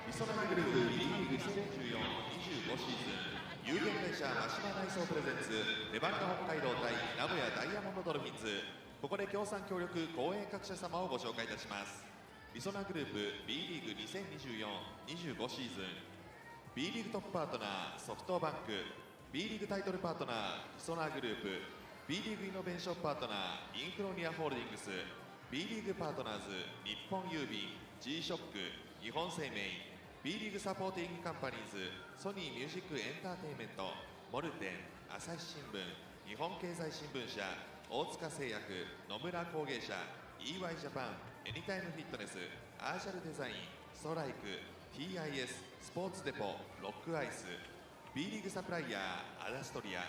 S3: リソナグループ B.LEAGUE 2014-25シーズン有限会社真島内装プレゼンツレバンガ北海道対名古屋ダイヤモンドドルフィンズ。ここで協賛協力公営各社様をご紹介いたします。リソナグループ B.LEAGUE 2024-25シーズン B.LEAGUE トップパートナーソフトバンク、 B.LEAGUE タイトルパートナーリソナグループ、 B.LEAGUE イノベーションパートナーインクロニアホールディングス、 B.LEAGUE パートナーズ日本郵便、 G ショック、日本生命、 B.LEAGUE サポーティングカンパニーズ、ソニーミュージックエンターテインメント、モルテン、朝日新聞、日本経済新聞社、大塚製薬、野村工芸社、 EY ジャパン、エニタイムフィットネス、アーシャルデザイン、ストライク、 TIS、スポーツデポ、ロックアイス、 B.LEAGUE サプライヤー、アダストリア、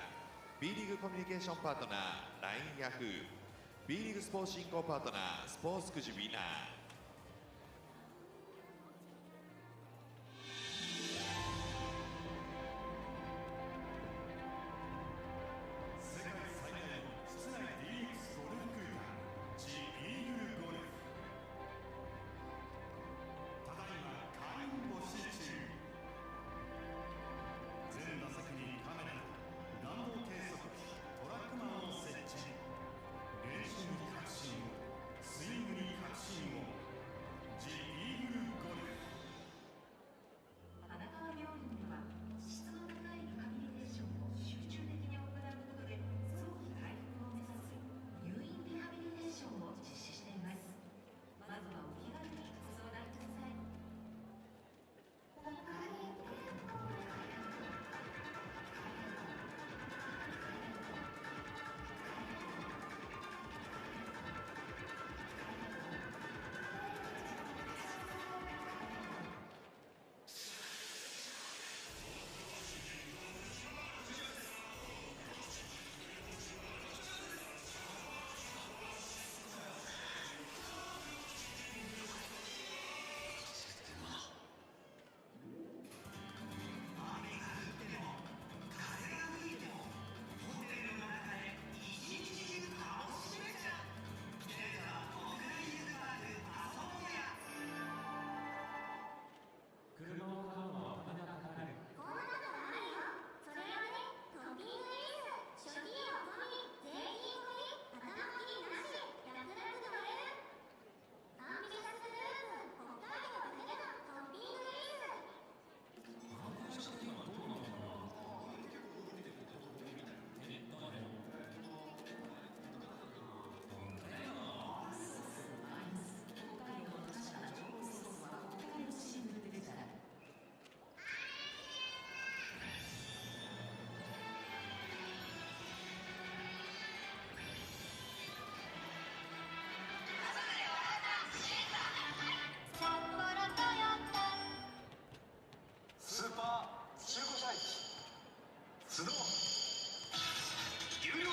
S3: B.LEAGUE コミュニケーションパートナー、 LINE ヤフー、 B.LEAGUE スポーツ振興パートナー、スポーツくじウィナー。
S6: 世界最大の室内 DX ゴルフ空間 B.LEAGUE ゴルフ。ただいま会員募集中。全打席にカメラ、弾道計測器、トラックマンを設置。練習に確信を、スイングに確信を。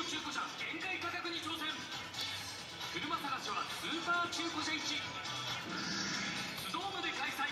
S7: 中古車限界価格に挑戦。車探しはスーパー中古車市スドームで開催。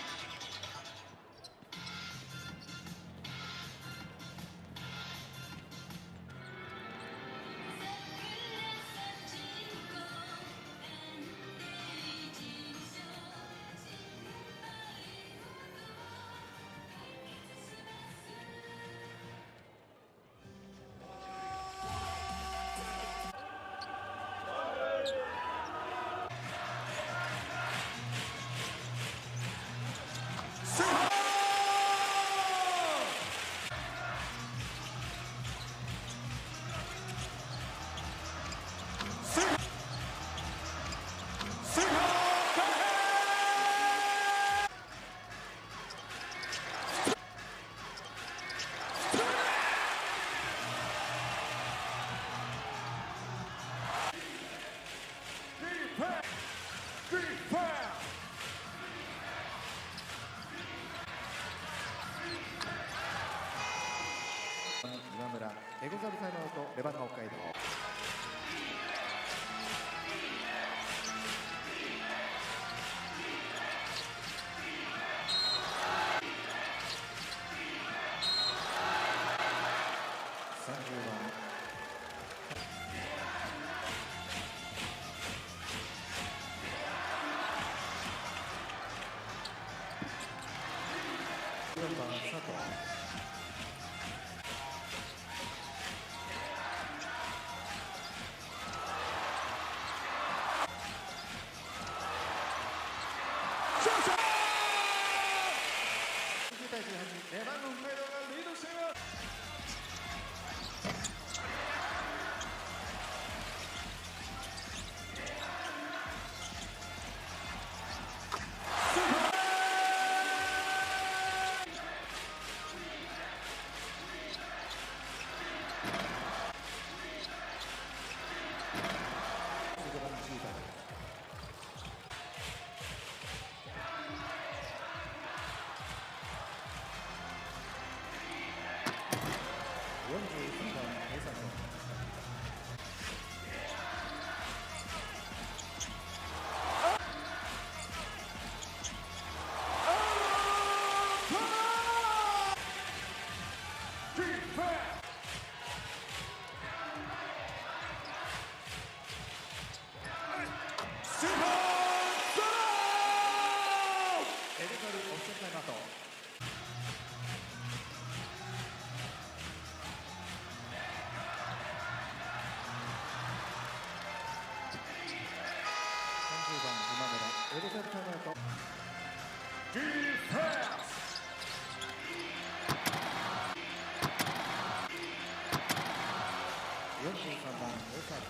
S2: 今村エゴザルタイムアウトレバンガ北海道。30番4番佐藤。9対18、レバンガ北海道がリードしています。15番チーター。43番エサノ。エルカルオフセットタイムアウト。30番今村エルカルタイムアウト。43番エサト。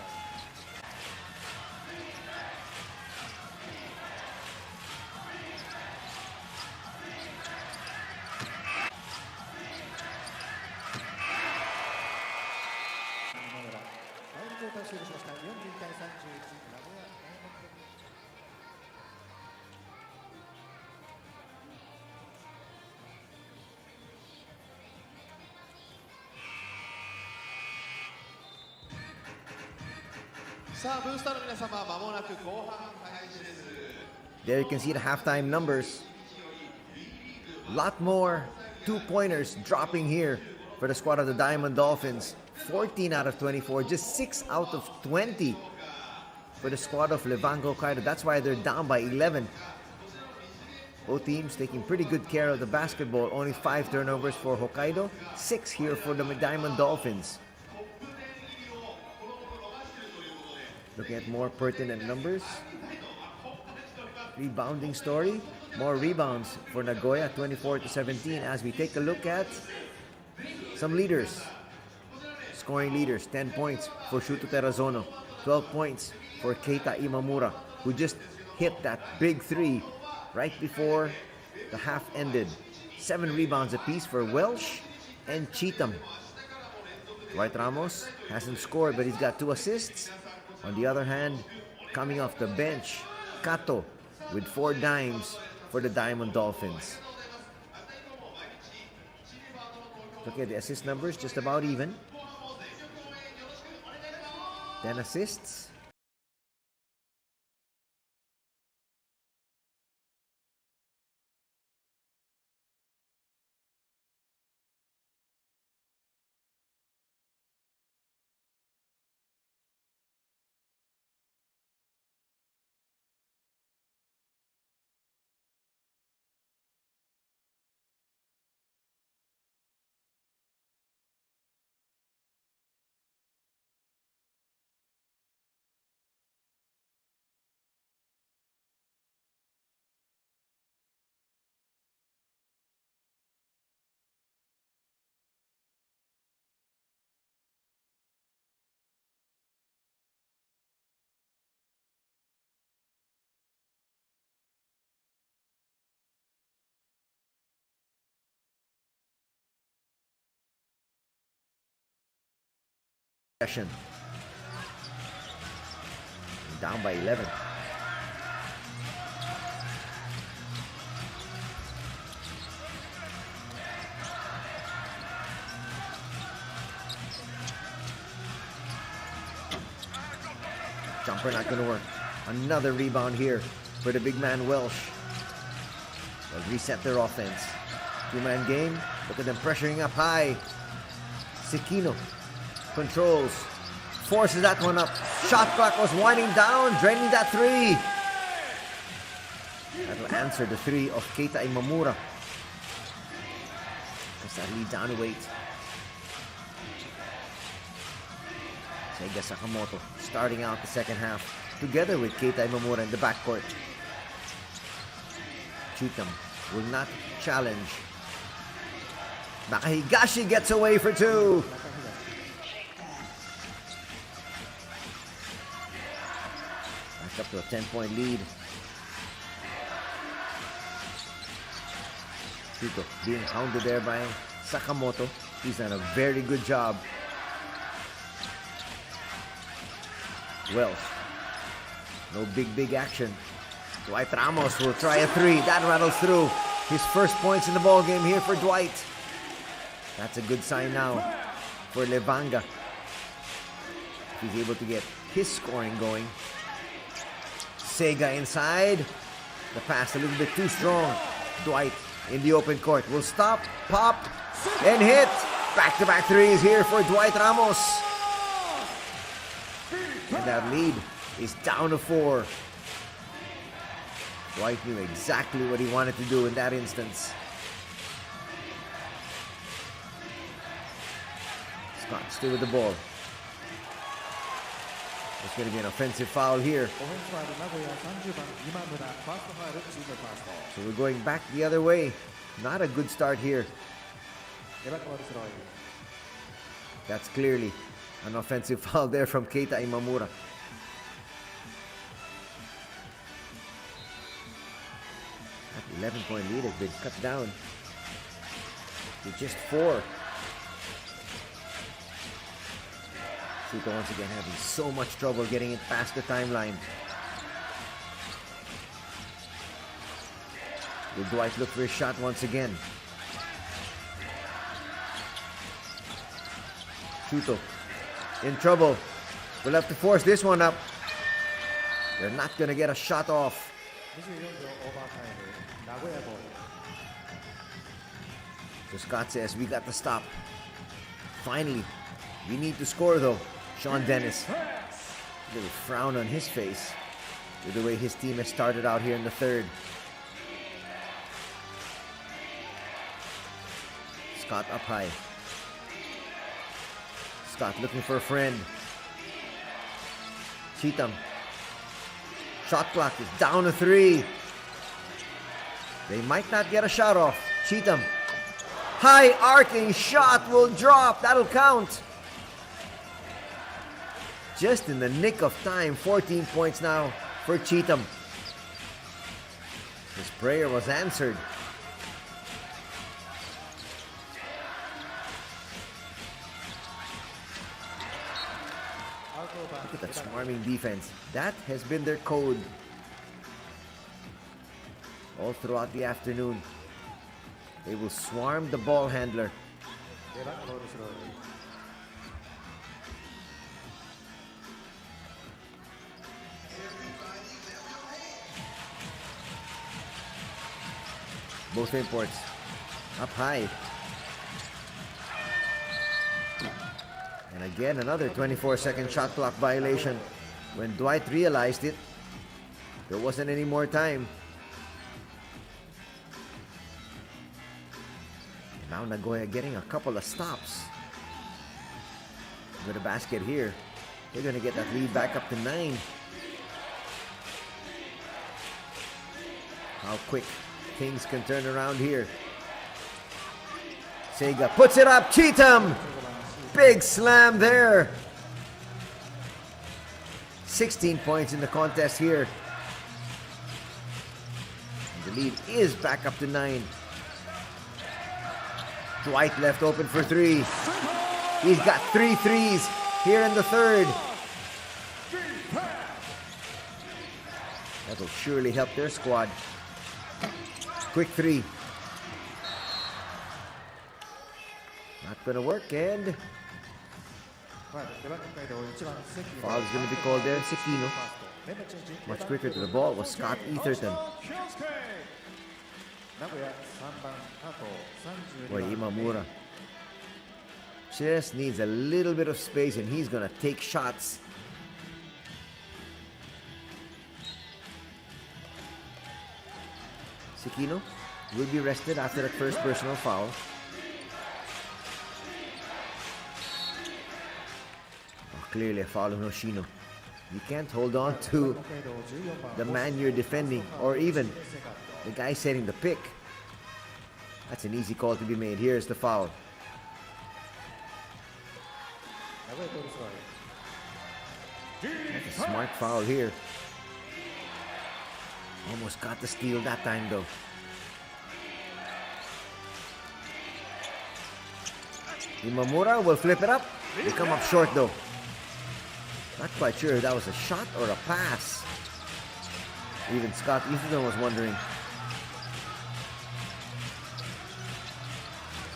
S2: 今村タイムクオーター終了しました。42対31名古屋ダイヤモンド。
S3: さあブースターの皆様、まもなく後半開始です。
S1: There you can see the halftime numbers. Lot more two-pointers dropping here for the squad of the Diamond Dolphins. 14 out of 24, just 6 out of 20 for the squad of LEVANGA Hokkaido. That's why they're down by 11. Both teams taking pretty good care of the basketball. Only 5 turnovers for Hokkaido, 6 here for the Diamond Dolphins. Looking at more pertinent numbers. Rebounding story. More rebounds for Nagoya, 24-17, as we take a look at some leaders. Scoring leaders, 10 points for Shuto Terazono, 12 points for Keita Imamura, who just hit that big 3 right before the half ended. 7 rebounds apiece for Welsh and Cheatham. Dwight Ramos hasn't scored, but he's got 2 assists. On the other hand, coming off the bench, Kato with 4 dimes for the Diamond Dolphins. Look at the assist numbers, just about even. 10 assists. Down by 11. Jumper not going to work. Another rebound here for the big man Welsh. They'll reset their offense. Two-man game. Look at them pressuring up high. Sekino controls. Forces that one up. Shot clock was winding down. Draining that three. That'll answer the three of Keita Imamura. Puts that lead down to 8. Seiga Sakamoto starting out the second half together with Keita Imamura in the backcourt. Chitam will not challenge. Nakahigashi gets away for 2. Back up to a 10-point lead. Chuto being hounded there by Sakamoto. He's done a very good job. Welsh. No big action. Dwight Ramos will try a 3. That rattles through. His first points in the ball game here for Dwight. That's a good sign now for Levanga. He's able to get his scoring going. Seiga inside. The pass a little bit too strong. Dwight in the open court will stop, pop, and hit. Back-to-back threes here for Dwight Ramos. And that lead is down to 4. Dwight knew exactly what he wanted to do in that instance. Scott still with the ball. There's going to be an offensive foul here. So we're going back the other way. Not a good start here. That's clearly an offensive foul there from Keita Imamura. That 11-point lead has been cut down to just 4. Chuto once again having so much trouble getting it past the timeline. Will Dwight look for his shot once again? Chuto in trouble. We'll have to force this one up. They're not going to get a shot off. So Scott says, we got to stop. Finally, we need to score though. Sean Dennis, a little frown on his face with the way his team has started out here in the third. Scott up high. Scott looking for a friend. Cheatham. Shot clock is down to 3. They might not get a shot off. Cheatham. High arcing shot will drop. That'll count. Just in the nick of time. 14 points now for Cheatham. His prayer was answered. Look at that swarming defense. That has been their code all throughout the afternoon. They will swarm the ball handler. Both imports up high. And again, another 24-second shot clock violation. When Dwight realized it, there wasn't any more time. And now Nagoya getting a couple of stops. With a basket here, they're going to get that lead back up to 9. How quick things can turn around here. Sega puts it up. Cheatham! Big slam there. 16 points in the contest here. The lead is back up to 9. Dwight left open for 3. He's got 3 threes here in the third. That'll surely help their squad. Quick 3. Not gonna work, and foul is gonna be called there in Sekino. Much quicker to the ball was Scott Etherton. Boy, Imamura just needs a little bit of space, and he's gonna take shots. Sekino will be rested after that first personal foul. Clearly a foul on Hoshino. You can't hold on to the man you're defending, or even the guy setting the pick. That's an easy call to be made. Here's the foul. That's a smart foul here. Almost got the steal that time though. Imamura will flip it up. They come up short though. Not quite sure if that was a shot or a pass. Even Scott Etherton was wondering.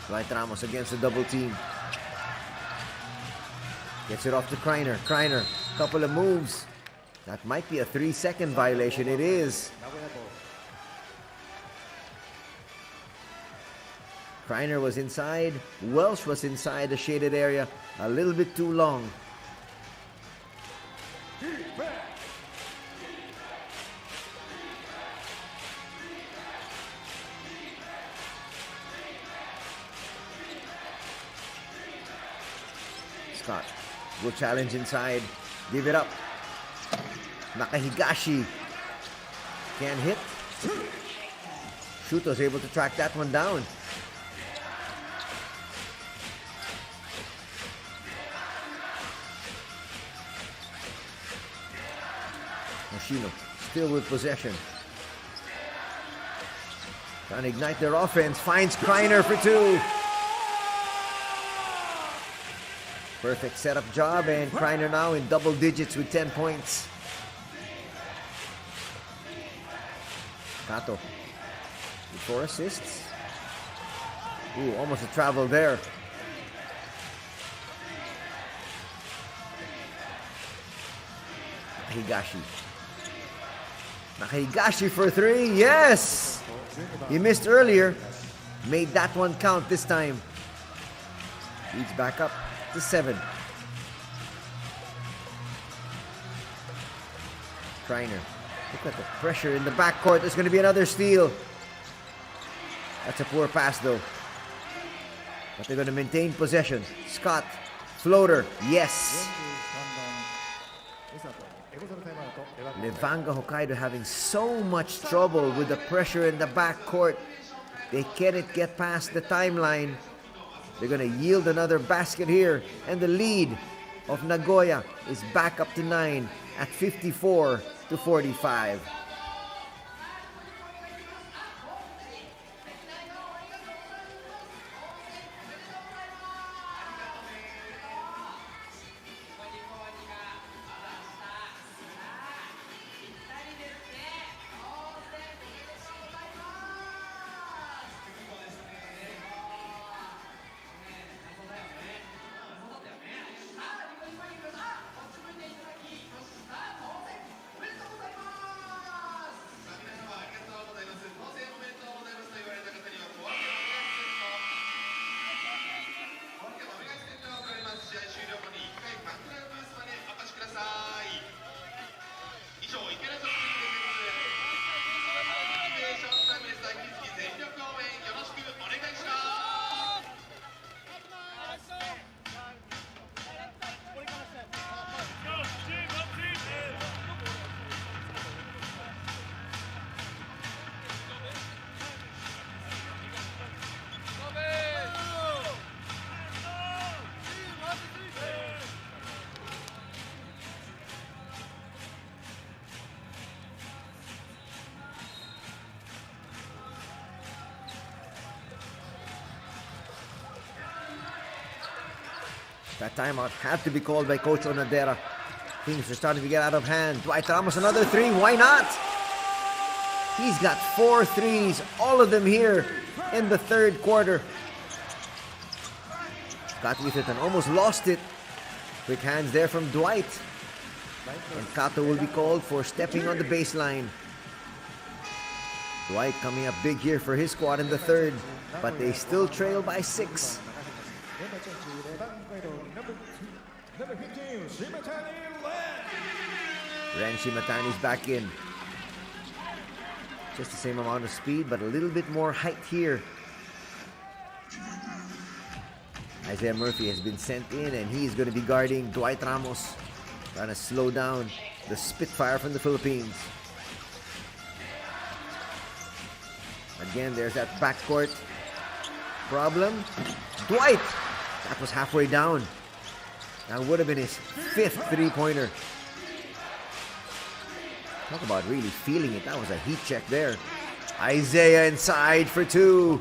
S1: Dwight Ramos against the double team. Gets it off to Kreiner. Kreiner, couple of moves. That might be a 3-second violation. It is. Kreiner was inside. Welsh was inside the shaded area. A little bit too long. Scott will challenge inside. Give it up. Nakahigashi can't hit. Shuto's able to track that one down. Hoshino still with possession. Trying to ignite their offense. Finds Kreiner for 2. Perfect setup job, and Kreiner now in double digits with 10 points. Kato with 4 assists. Ooh, almost a travel there. Nakahigashi. Nakahigashi for 3. Yes! He missed earlier. Made that one count this time. Leads back up to 7. Kreiner. Look at the pressure in the backcourt. There's going to be another steal. That's a poor pass though. But they're going to maintain possession. Scott. Floater. Yes. Levanga Hokkaido having so much trouble with the pressure in the backcourt. They can't get past the timeline. They're going to yield another basket here. And the lead of Nagoya is back up to 9 at 54-45. That timeout had to be called by Coach Onadera. Things are starting to get out of hand. Dwight Ramos, another three. Why not? He's got 4 threes, all of them here in the third quarter. Got with it and almost lost it. Quick hands there from Dwight. And Kato will be called for stepping on the baseline. Dwight coming up big here for his squad in the third, but they still trail by 6. Ren Shimatani's back in. Just the same amount of speed, but a little bit more height here. Isaiah Murphy has been sent in, and he is going to be guarding Dwight Ramos, trying to slow down the Spitfire from the Philippines. Again, there's that backcourt problem. Dwight! That was halfway down. That would have been his 5th three-pointer. Talk about really feeling it. That was a heat check there. Isaiah inside for 2.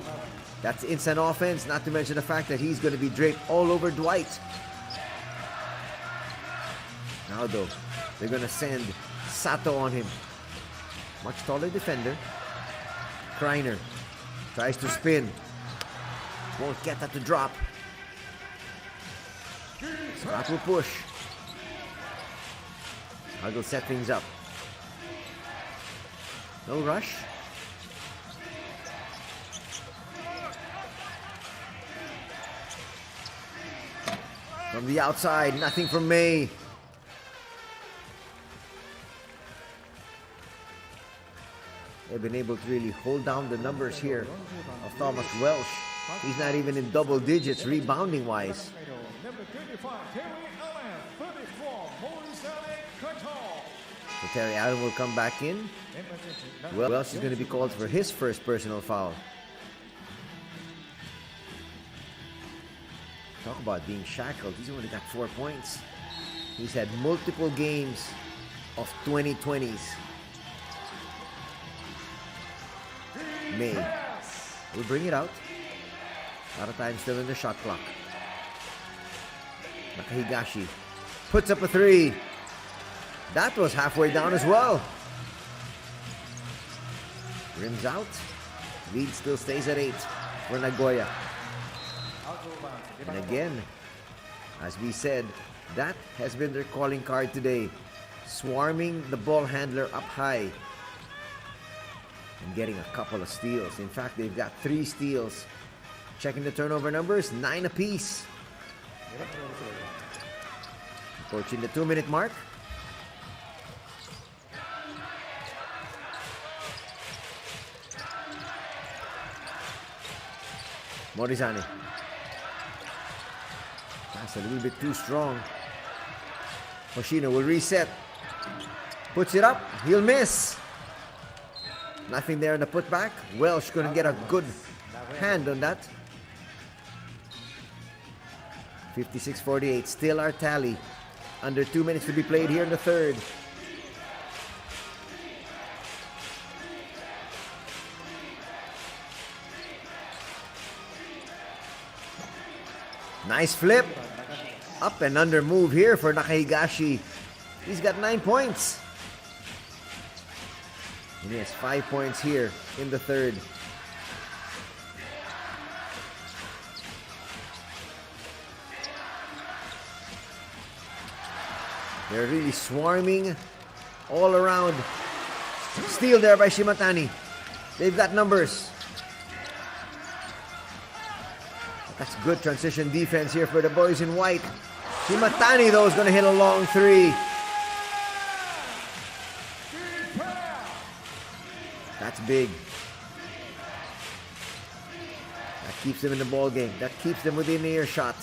S1: That's instant offense, not to mention the fact that he's going to be draped all over Dwight. Now though, they're going to send Sato on him. Much taller defender. Kreiner tries to spin. Won't get that to drop. Scott will push. Huggle set things up. No rush. From the outside, nothing from May. They've been able to really hold down the numbers here of Thomas Welsh. He's not even in double digits rebounding wise. So Terry Allen will come back in. Welsh is going to be called for his first personal foul. Talk about being shackled. He's only got 4 points. He's had multiple games of 2020s. May will bring it out. A lot of time still in the shot clock. Nakahigashi puts up a 3. That was halfway down as well. Rims out. Lead still stays at 8 for Nagoya. And again, as we said, that has been their calling card today. Swarming the ball handler up high. And getting a couple of steals. In fact, they've got 3 steals. Checking the turnover numbers, 9 apiece. Approaching the 2-minute mark. Morizane. That's a little bit too strong. Hoshino will reset. Puts it up. He'll miss. Nothing there in the putback. Welsh gonna get a good hand on that. 56-48. Still our tally. Under 2 minutes to be played here in the third. Nice flip. Up and under move here for Nakahigashi. He's got 9 points. And he has 5 points here in the third. They're really swarming all around. Steal there by Shimatani. They've got numbers. That's good transition defense here for the boys in white. Shimatani, though, is going to hit a long 3. That's big. That keeps them in the ball game. That keeps them within the earshot.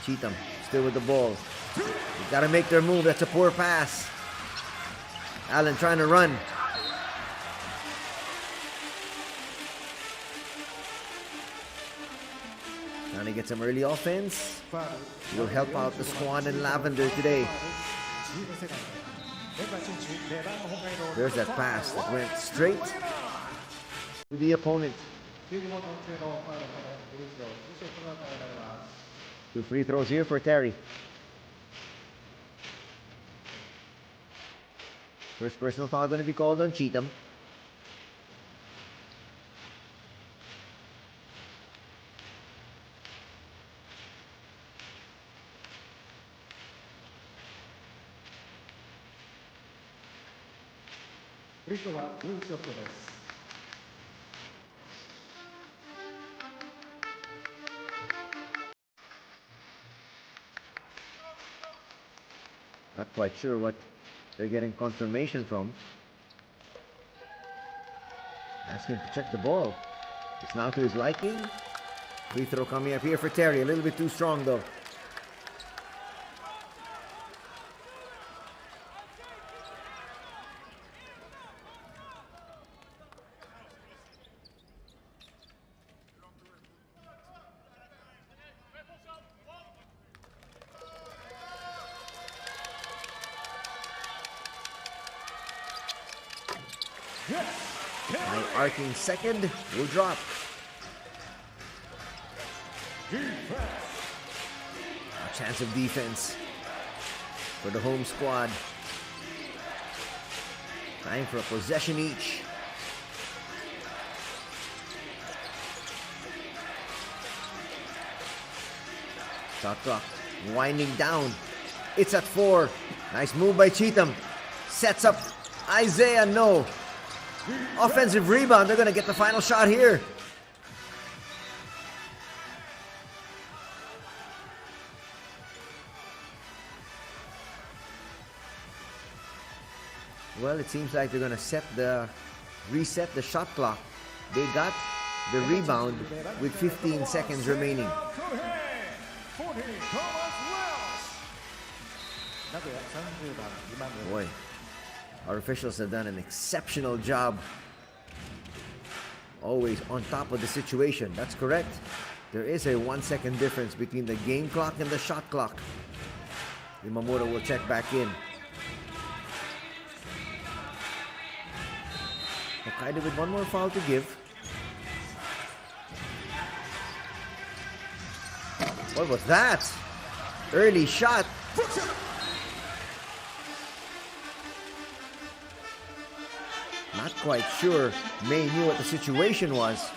S1: Cheatham still with the ball. They got to make their move. That's a poor pass. Allen trying to run. Trying to get some early offense. Will help out the squad in lavender today. There's that pass that went straight to the opponent.
S2: 9問中のファウルのフリースロー2セットが与えられます。
S1: Two free throws here for Terry. First personal foul going to be called on Cheatham.
S2: Free throw は2ショットです。
S1: Not quite sure what they're getting confirmation from. Asking to check the ball. It's now to his liking. Free throw coming up here for Terry. A little bit too strong though. High arcing second will drop. A chance of defense for the home squad. Time for a possession each. Shot clock winding down. It's at 4. Nice move by Cheatham. Sets up Isaiah. No. Offensive rebound. They're going to get the final shot here. Well, it seems like they're going to reset the shot clock. They got the rebound with 15 seconds remaining. Boy, our officials have done an exceptional job. Always on top of the situation. That's correct. There is a 1 second difference between the game clock and the shot clock. Imamura will check back in. Hokkaido with one more foul to give. What was that? Early shot. Not quite sure May knew what the situation was.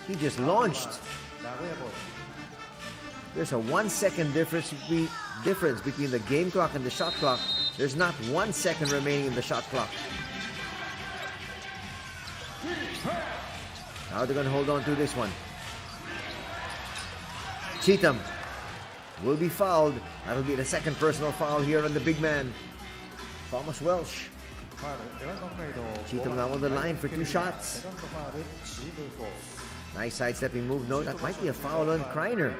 S1: He just launched. There's a 1 second difference between the game clock and the shot clock. There's not 1 second remaining in the shot clock. How are they going to hold on to this one? Cheatham will be fouled. That'll be the second personal foul here on the big man, Thomas Welsh. Cheatham now on the line for 2 shots. Nice sidestepping move. No, that might be a foul on Kreiner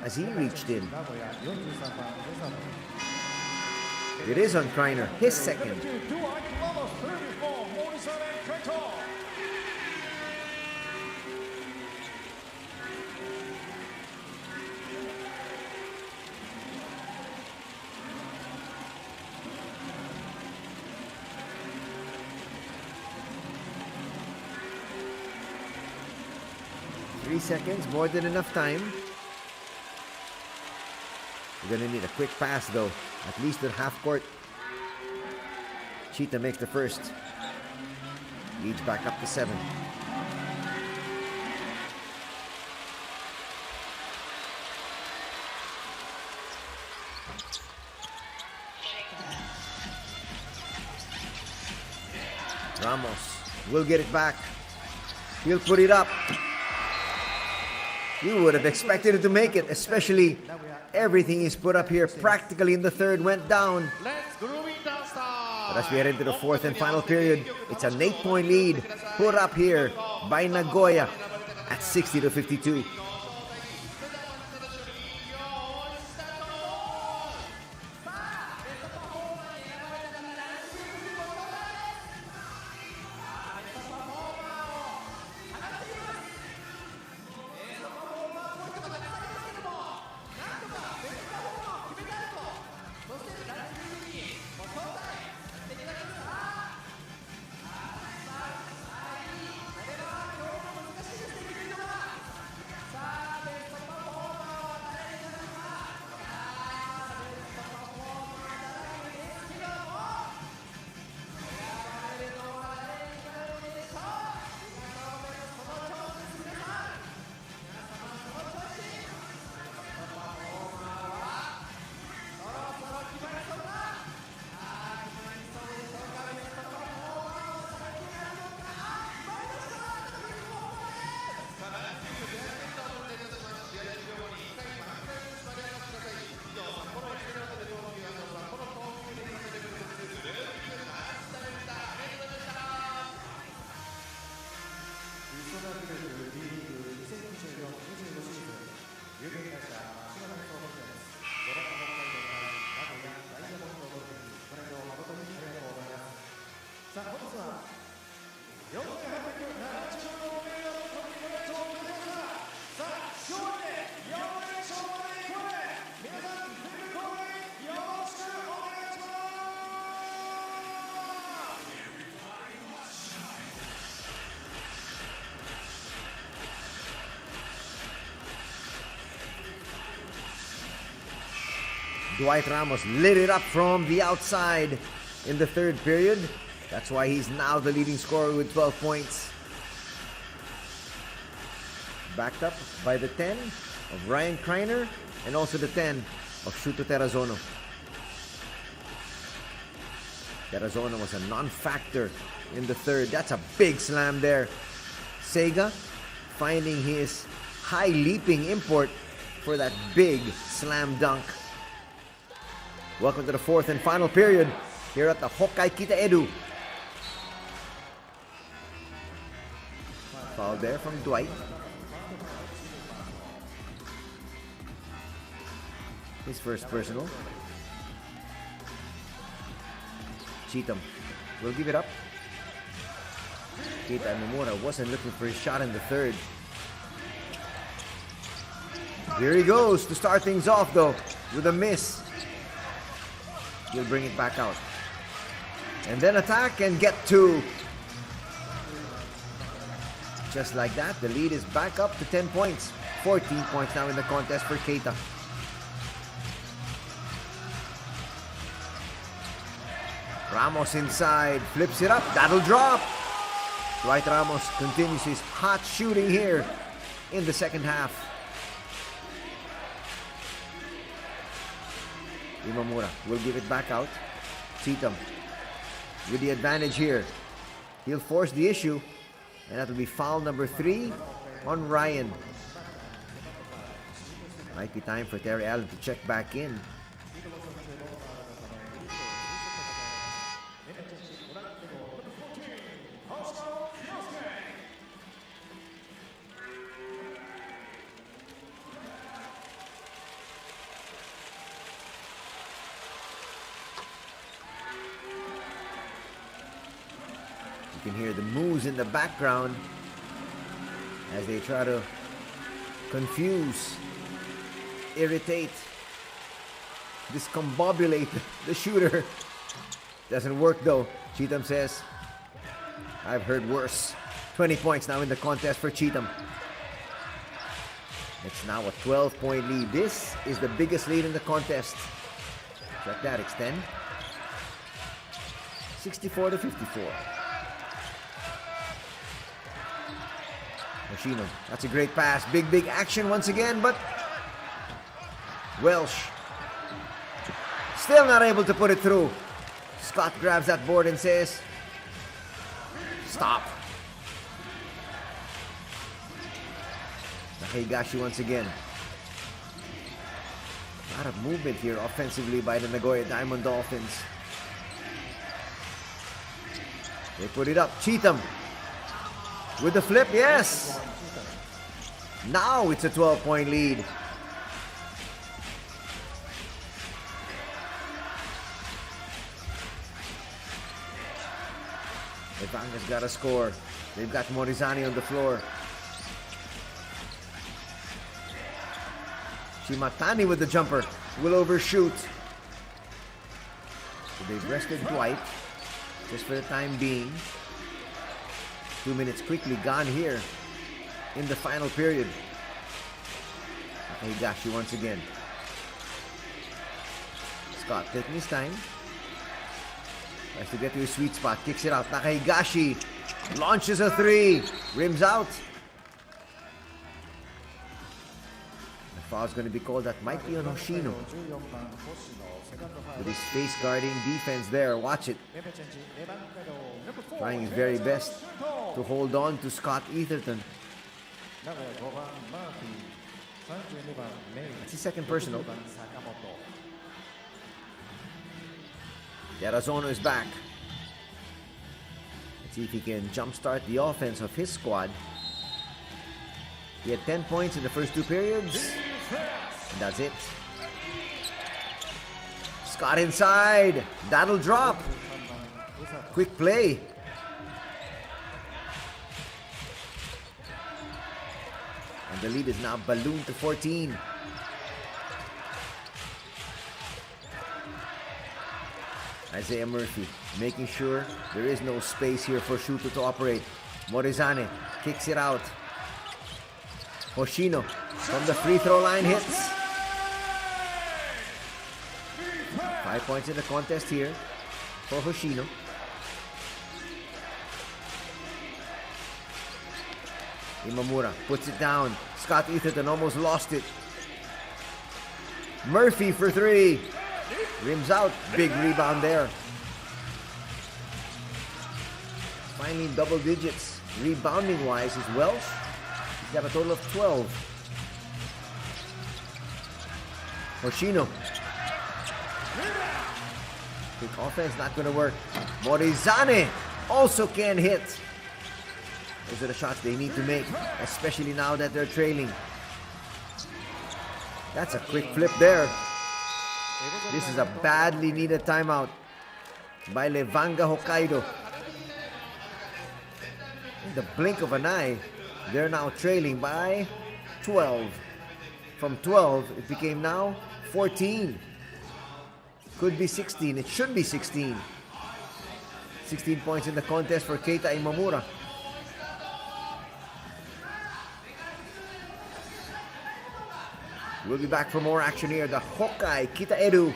S1: as he reached in. It is on Kreiner, his second. 3 seconds, more than enough time. We're gonna need a quick pass though, at least at half court. Cheetah makes the first. Leads back up to 7. Ramos will get it back. He'll put it up. You would have expected it to make it, especially everything he's put up here practically in the third went down. But as we head into the fourth and final period, it's an 8-point lead put up here by Nagoya at 60-52.
S2: ソナグループ B リーグ2024-25シーズン有限会社足柄放送ですドラゴン北海道対名古屋ダイヤモンドドルフィンズご来場誠にありがとうございますさあ本日は4875名のご来場いただきましたさあ勝利で4連勝まで行こう皆さんフルコールよろしくお願いします
S1: Dwight Ramos lit it up from the outside in the third period. That's why he's now the leading scorer with 12 points. Backed up by the 10 of Ryan Kreiner and also the 10 of Shuto Terrazono. Terrazono was a non-factor in the third. That's a big slam there. Sega finding his high leaping import for that big slam dunk. Welcome to the fourth and final period here at the Hokkaido Kita-Edu. Foul there from Dwight. His first personal. Cheatham will give it up. Keita Nomura wasn't looking for his shot in the third. Here he goes to start things off though with a miss. He'll bring it back out. And then attack and get two. Just like that, the lead is back up to 10 points. 14 points now in the contest for Keita. Ramos inside, flips it up, that'll drop. Dwight Ramos continues his hot shooting here in the second half. Imamura will give it back out. Cheatham with the advantage here. He'll force the issue, and that will be foul number 3 on Ryan. Might be time for Terry Allen to check back in. You can hear the moves in the background as they try to confuse, irritate, discombobulate the shooter. Doesn't work though. Cheatham says, I've heard worse. 20 points now in the contest for Cheatham. It's now a 12-point lead. This is the biggest lead in the contest. Let that extend. 64-54. Yoshino, that's a great pass. Big action once again, but Welsh still not able to put it through. Scott grabs that board and says, stop. Higashi once again. A lot of movement here offensively by the Nagoya Diamond Dolphins. They put it up. Cheatham with the flip, yes. Now it's a 12-point lead. Levanga's got a score. They've got Morizani on the floor. Shimatani with the jumper will overshoot. So they've rested Dwight just for the time being. 2 minutes quickly gone here in the final period. Higashi once again. Scott taking his time. Tries to get to his sweet spot. Kicks it out. Higashi launches a three. Rims out. The foul's going to be called. That might be on Hoshino. With his face guarding defense there. Watch it. Trying his very best to hold on to Scott Etherton. That's his second personal. Terrazono is back. Let's see if he can jumpstart the offense of his squad He had 10 points in the first 2 periods. And that's it. Scott inside. That'll drop. Quick play. And the lead is now ballooned to 14. Isaiah Murphy making sure there is no space here for Shuto to operate. Morizane kicks it out. Hoshino from the free throw line hits. 5 points in the contest here for Hoshino. Imamura puts it down. Scott Etherton almost lost it. Murphy for 3. Rims out. Big rebound there. Finally in double digits. Rebounding wise is Welsh. He's got a total of 12. Hoshino. Quick offense not going to work. Morizane also can't hit. Those are the shots they need to make, especially now that they're trailing. That's a quick flip there. This is a badly needed timeout by Levanga Hokkaido. In the blink of an eye, they're now trailing by 12. From 12, it became now 14. Could be 16. It should be 16. 16 points in the contest for Keita Imamura. We'll be back for more action here. The Hokkai Kitaeru.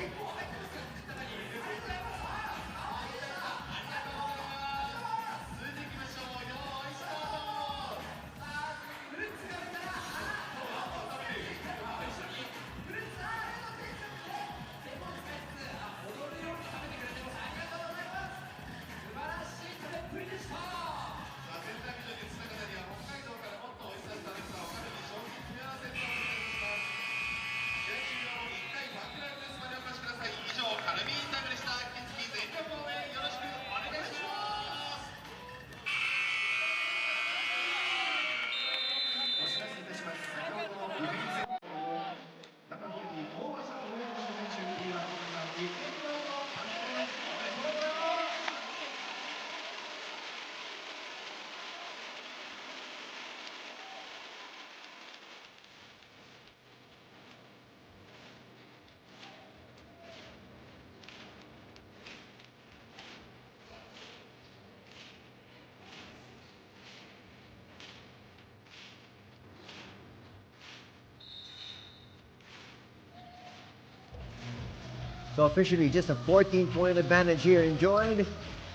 S1: So officially just a 14-point advantage here enjoyed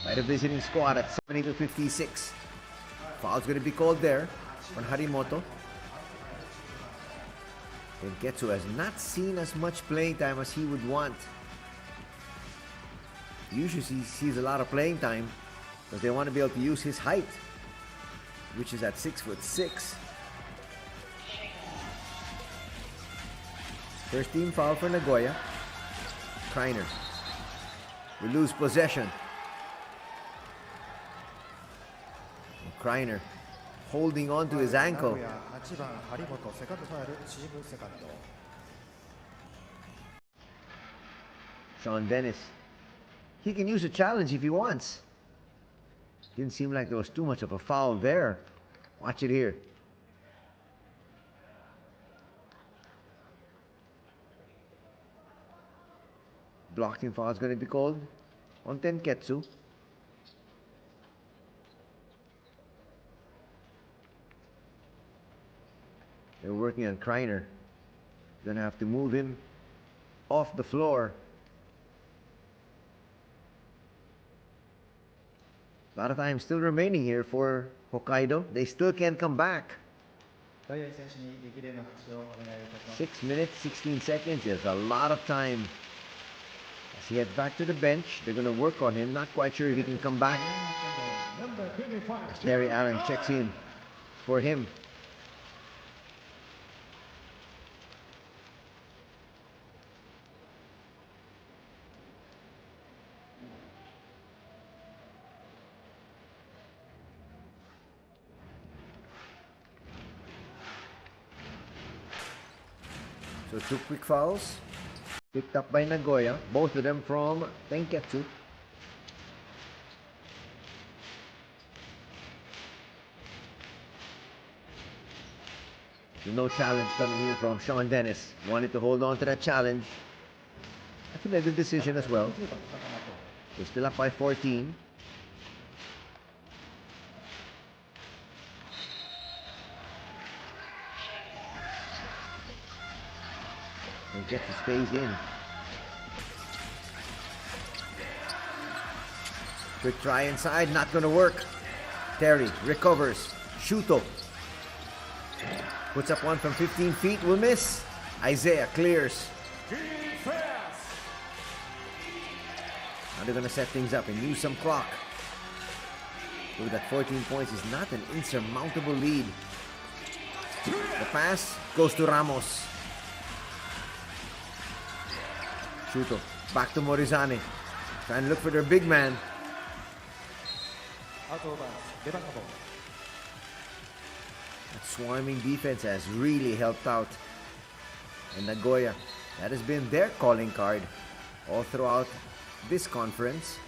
S1: by the visiting squad at 70-56. Foul's going to be called there on Harimoto. Tenketsu has not seen as much playing time as he would want. Usually he sees a lot of playing time because they want to be able to use his height, which is at 6'6". First team foul for Nagoya. Kreiner. We lose possession. Kreiner holding on to his ankle. Sean Dennis. He can use a challenge if he wants. Didn't seem like there was too much of a foul there. Watch it here. Blocking foul is going to be called on Tenketsu. They're working on Kreiner. Going to have to move him off the floor. A lot of time still remaining here for Hokkaido. They still can't come back. 6 minutes, 16 seconds is a lot of time. As he heads back to the bench, they're going to work on him. Not quite sure if he can come back. As Terry Allen checks in for him. So 2 quick fouls picked up by Nagoya, both of them from Tenketsu. So no challenge coming here from Sean Dennis. Wanted to hold on to that challenge. That's a good decision as well. We're still up by 14. And Jeffy stays in. Quick try inside, not gonna work. Terry recovers. Shuto puts up one from 15 feet, will miss. Isaiah clears. Now they're gonna set things up and use some clock. Look, that 14 points is not an insurmountable lead. The pass goes to Ramos. Shuto back to Morizane. Trying to look for their big man. That swarming defense has really helped out. And Nagoya, that has been their calling card all throughout this conference.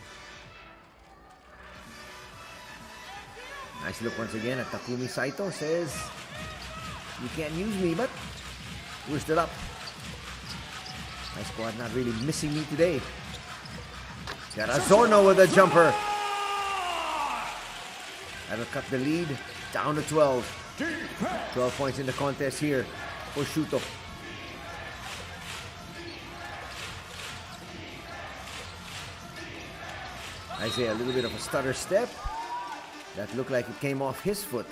S1: Nice look once again at Takumi Saito. Says, you can't use me, but we're still up. My squad not really missing me today. Got Azorno with a jumper. That'll cut the lead down to 12. 12 points in the contest here for Shuto. Isaiah, a little bit of a stutter step. That looked like it came off his foot.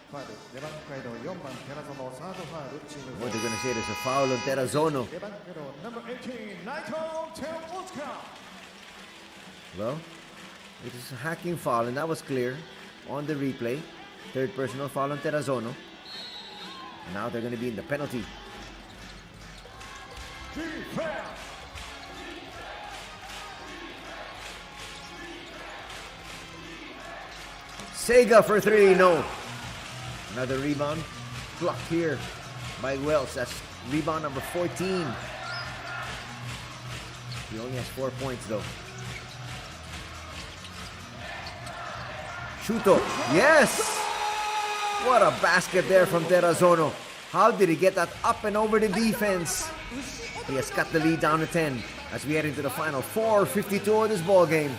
S1: What they're going to say, there's a foul on Terrazono. Well, it is a hacking foul, and that was clear on the replay. Third personal foul on Terrazono. And now they're going to be in the penalty. Sega for 3, no. Another rebound blocked here by Wells. That's rebound number 14. He only has 4 points though. Shuto, yes! What a basket there from Terrazono. How did he get that up and over the defense? He has cut the lead down to 10 as we head into the final 4:52 of this ball game.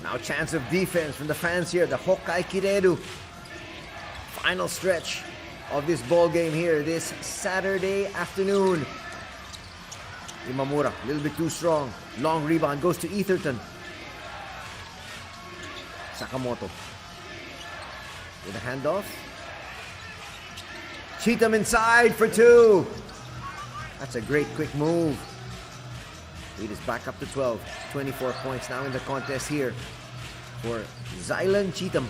S1: Now chance of defense from the fans here, the Hokkaido. Final stretch of this ball game here this Saturday afternoon. Imamura, a little bit too strong. Long rebound goes to Etherton. Sakamoto with a handoff. Cheatham inside for 2. That's a great quick move. Lead is back up to 12. 24 points now in the contest here for Zylan Cheatham.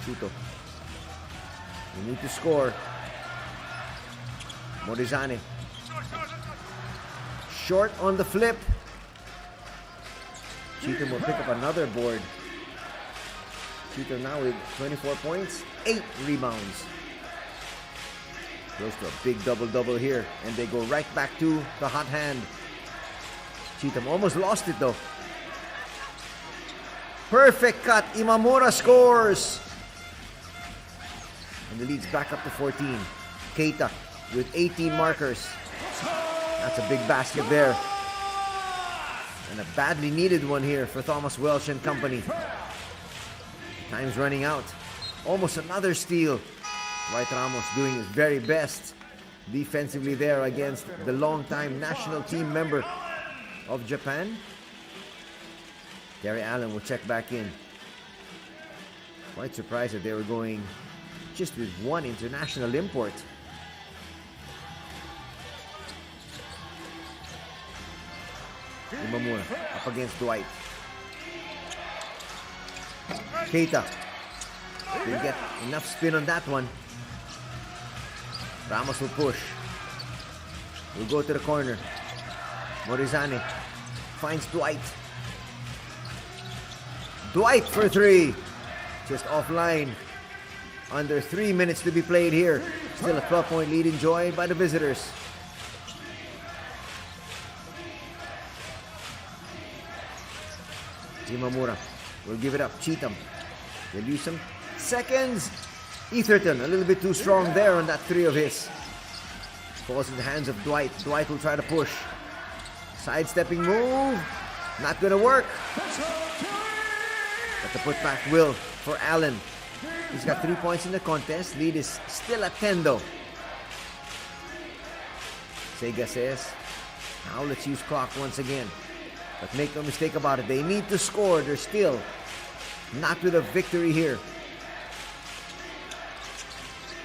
S1: Chuto. We need to score. Morizane. Short on the flip. Cheatham will pick up another board. Cheatham now with 24 points, 8 rebounds. Close to a big double-double here. And they go right back to the hot hand. Cheatham almost lost it though. Perfect cut. Imamura scores. And the lead's back up to 14. Keita with 18 markers. That's a big basket there. And a badly needed one here for Thomas Welsh and company. Time's running out. Almost another steal. Dwight Ramos doing his very best defensively there against the longtime national team member of Japan. Gary Allen will check back in. Quite surprised that they were going just with one international import. Imamura up against Dwight. Keita didn't get enough spin on that one. Ramos will push. Will go to the corner. Morizane finds Dwight. Dwight for 3. Just offline. Under 3 minutes to be played here. Still a 12-point lead enjoyed by the visitors. Imamura will give it up. Cheatham will use some seconds. Etherton a little bit too strong there on that 3 of his. Falls in the hands of Dwight. Dwight will try to push. Sidestepping move. Not gonna work. But the putback will for Allen. He's got 3 points in the contest. Lead is still at 10 though. Sega says, now let's use clock once again. But make no mistake about it, they need to score. They're still not with a victory here.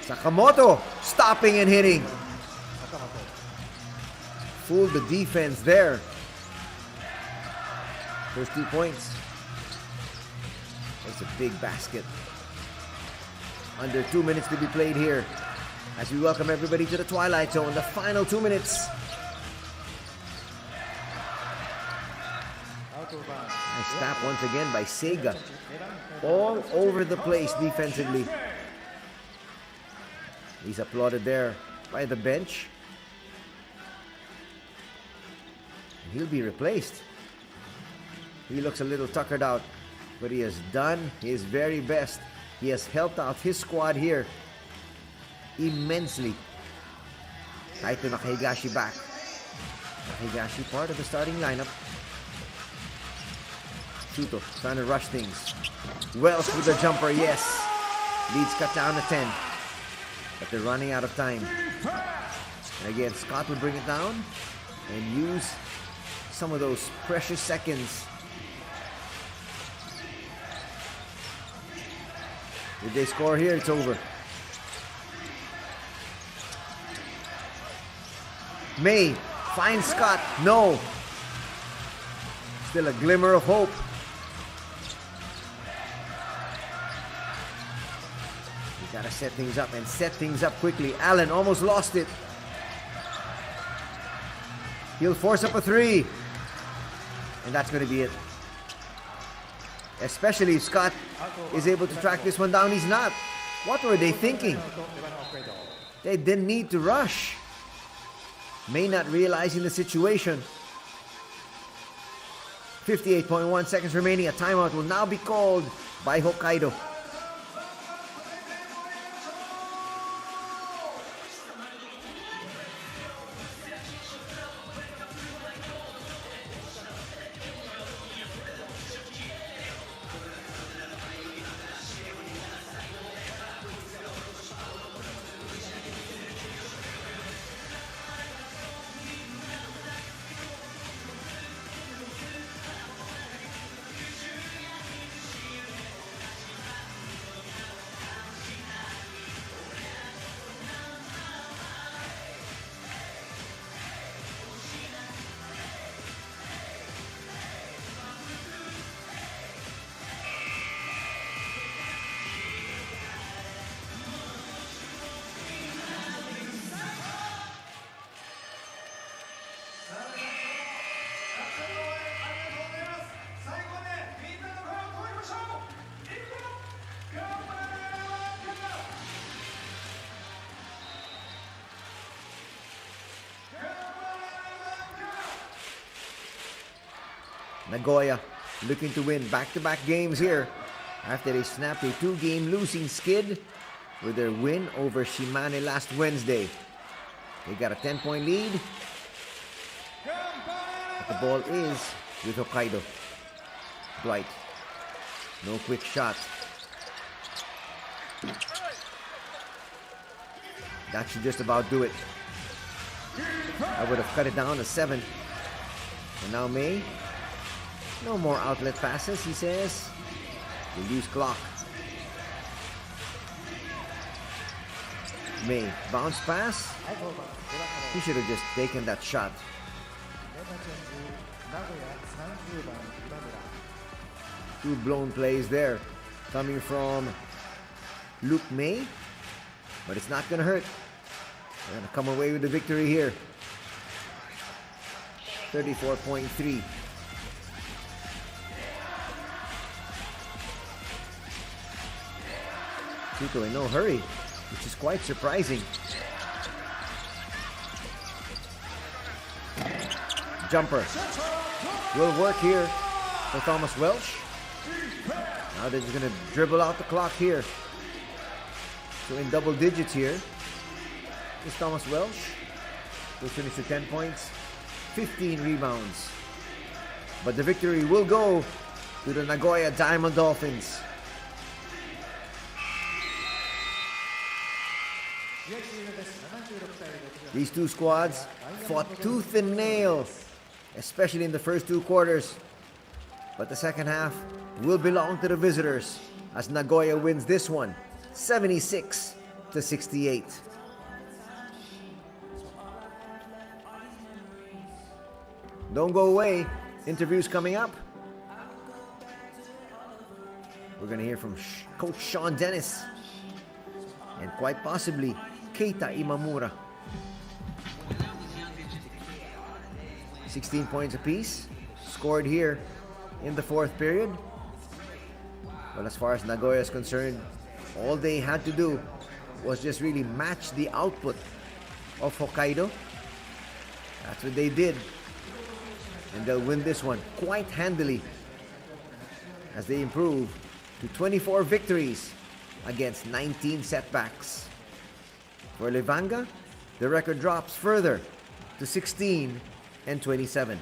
S1: Sakamoto stopping and hitting. Fooled the defense there. First 2 points. That's a big basket. Under 2 minutes to be played here. As we welcome everybody to the Twilight Zone, the final 2 minutes. Nice tap once again by Sega. All over the place defensively. He's applauded there by the bench. He'll be replaced. He looks a little tuckered out, but he has done his very best. He has helped out his squad here immensely. Kaito Nakahigashi back. Nakahigashi part of the starting lineup. Chuto trying to rush things. Wells with the jumper, yes. Leads cut down to 10. But they're running out of time. And again, Scott will bring it down and use some of those precious seconds. If they score here, it's over. May finds Scott. No. Still a glimmer of hope. You gotta set things up and set things up quickly. Allen almost lost it. He'll force up a 3. And that's gonna be it. Especially if Scott is able to track this one down. He's not. What were they thinking? They didn't need to rush. May not realizing the situation. 58.1 seconds remaining. A timeout will now be called by Hokkaido. Nagoya looking to win back-to-back games here after they snapped a 2-game losing skid with their win over Shimane last Wednesday. They got a 10-point lead. But the ball is with Hokkaido. Dwight. No quick shot. That should just about do it. I would have cut it down to 7. And now May. No more outlet passes, he says. We lose clock. May. Bounce pass. He should have just taken that shot.
S2: メンバーチェンジ名古屋30番今村
S1: Two blown plays there coming from Luke May. But it's not going to hurt. They're going to come away with the victory here. 34.3. Tsuto in no hurry, which is quite surprising. Jumper will work here for Thomas Welsh. Now they're just going to dribble out the clock here. So in double digits here is Thomas Welsh. Will finish with 10 points, 15 rebounds. But the victory will go to the Nagoya Diamond Dolphins. These two squads fought tooth and nail, especially in the first 2 quarters. But the second half will belong to the visitors as Nagoya wins this one 76-68. Don't go away. Interviews coming up. We're going to hear from Coach Sean Dennis and quite possibly Keita Imamura. 16 points apiece scored here in the 4th period. Well, as far as Nagoya is concerned, all they had to do was just really match the output of Hokkaido. That's what they did. And they'll win this one quite handily as they improve to 24 victories against 19 setbacks. For Levanga, the record drops further to 16-27.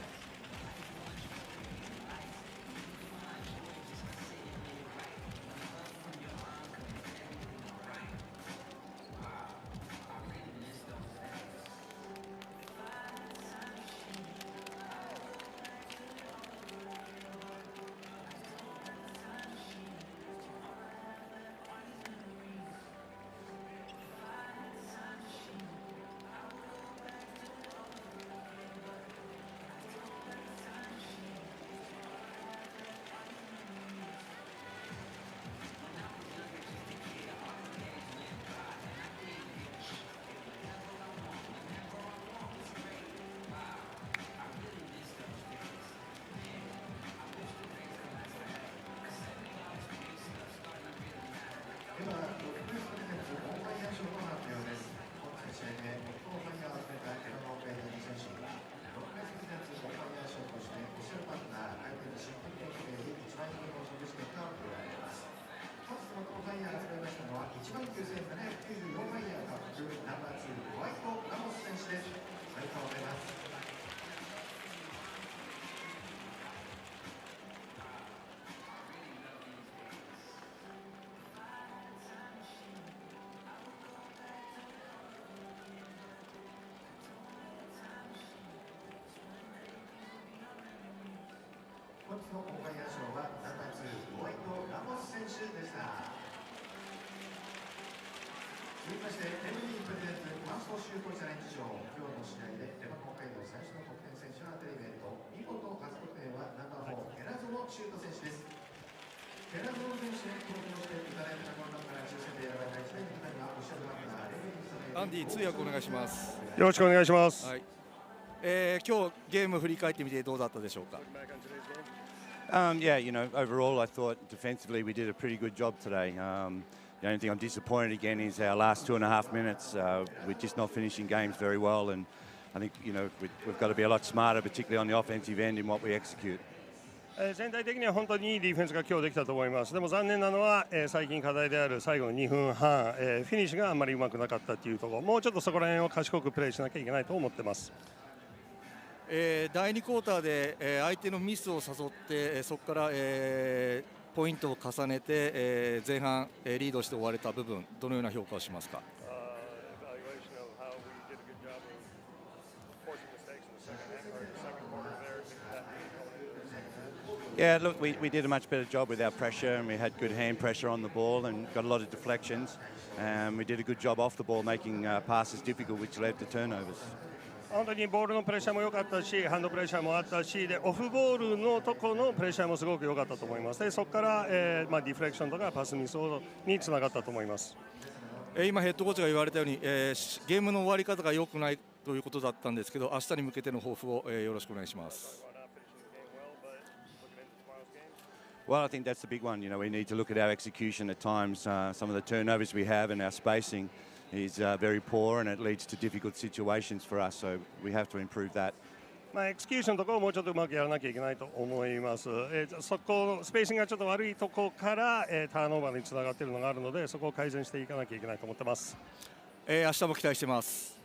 S8: アンディ通訳お願いします。
S9: よろしくお願いします。
S8: はい。今日ゲーム振り返ってみてどうだったでしょうか。
S9: Yeah, you know, overall, I thought defensively we did a pretty good job today. The only thing I'm disappointed again is our last 2.5 minutes. We're just not finishing games very well, and I think, you know, we've got to be a lot smarter, particularly on the offensive end, in what we execute.
S6: 全体的には本当にいいディフェンスが今日できたと思います。でも残念なのは、最近課題である最後の2分半、フィニッシュがあんまりうまくなかったというところ、もうちょっとそこら辺を賢くプレーしなきゃいけないと思ってます。
S8: 第2クォーターで、相手のミスを誘って、そこから、ポイントを重ねて、前半、リードして終われた部分、どのような評価をしますか。
S9: Yeah, look, we did a much better job with our pressure, and we had good hand pressure on the ball and got a lot of deflections. We did a good job off the ball, making passes difficult, which led to turnovers.
S6: 本当にボールのプレッシャーも良かったし、ハンドプレッシャーもあったし、でオフボールのとこのプレッシャーもすごく良かったと思います。でそこから、ディフレクションとかパスミスにつながったと思います。
S8: 今、ヘッドコーチが言われたように、ゲームの終わり方が良くないということだったんですけど、明日に向けての抱負を、よろしくお願いします。
S9: Well, I think that's the big one. You know, we need to look at our execution at times. Some of the turnovers we have and our spacing is very poor, and it leads to difficult situations for us. So we have to improve that.
S6: エクスキューションのところをもうちょっとうまくやらなきゃいけないと思います。そこのスペーシングがちょっと悪いところから、ターンオーバーにつながっているのがあるので、そこを改善していかなきゃいけないと思ってます。
S8: 明日も期待してます。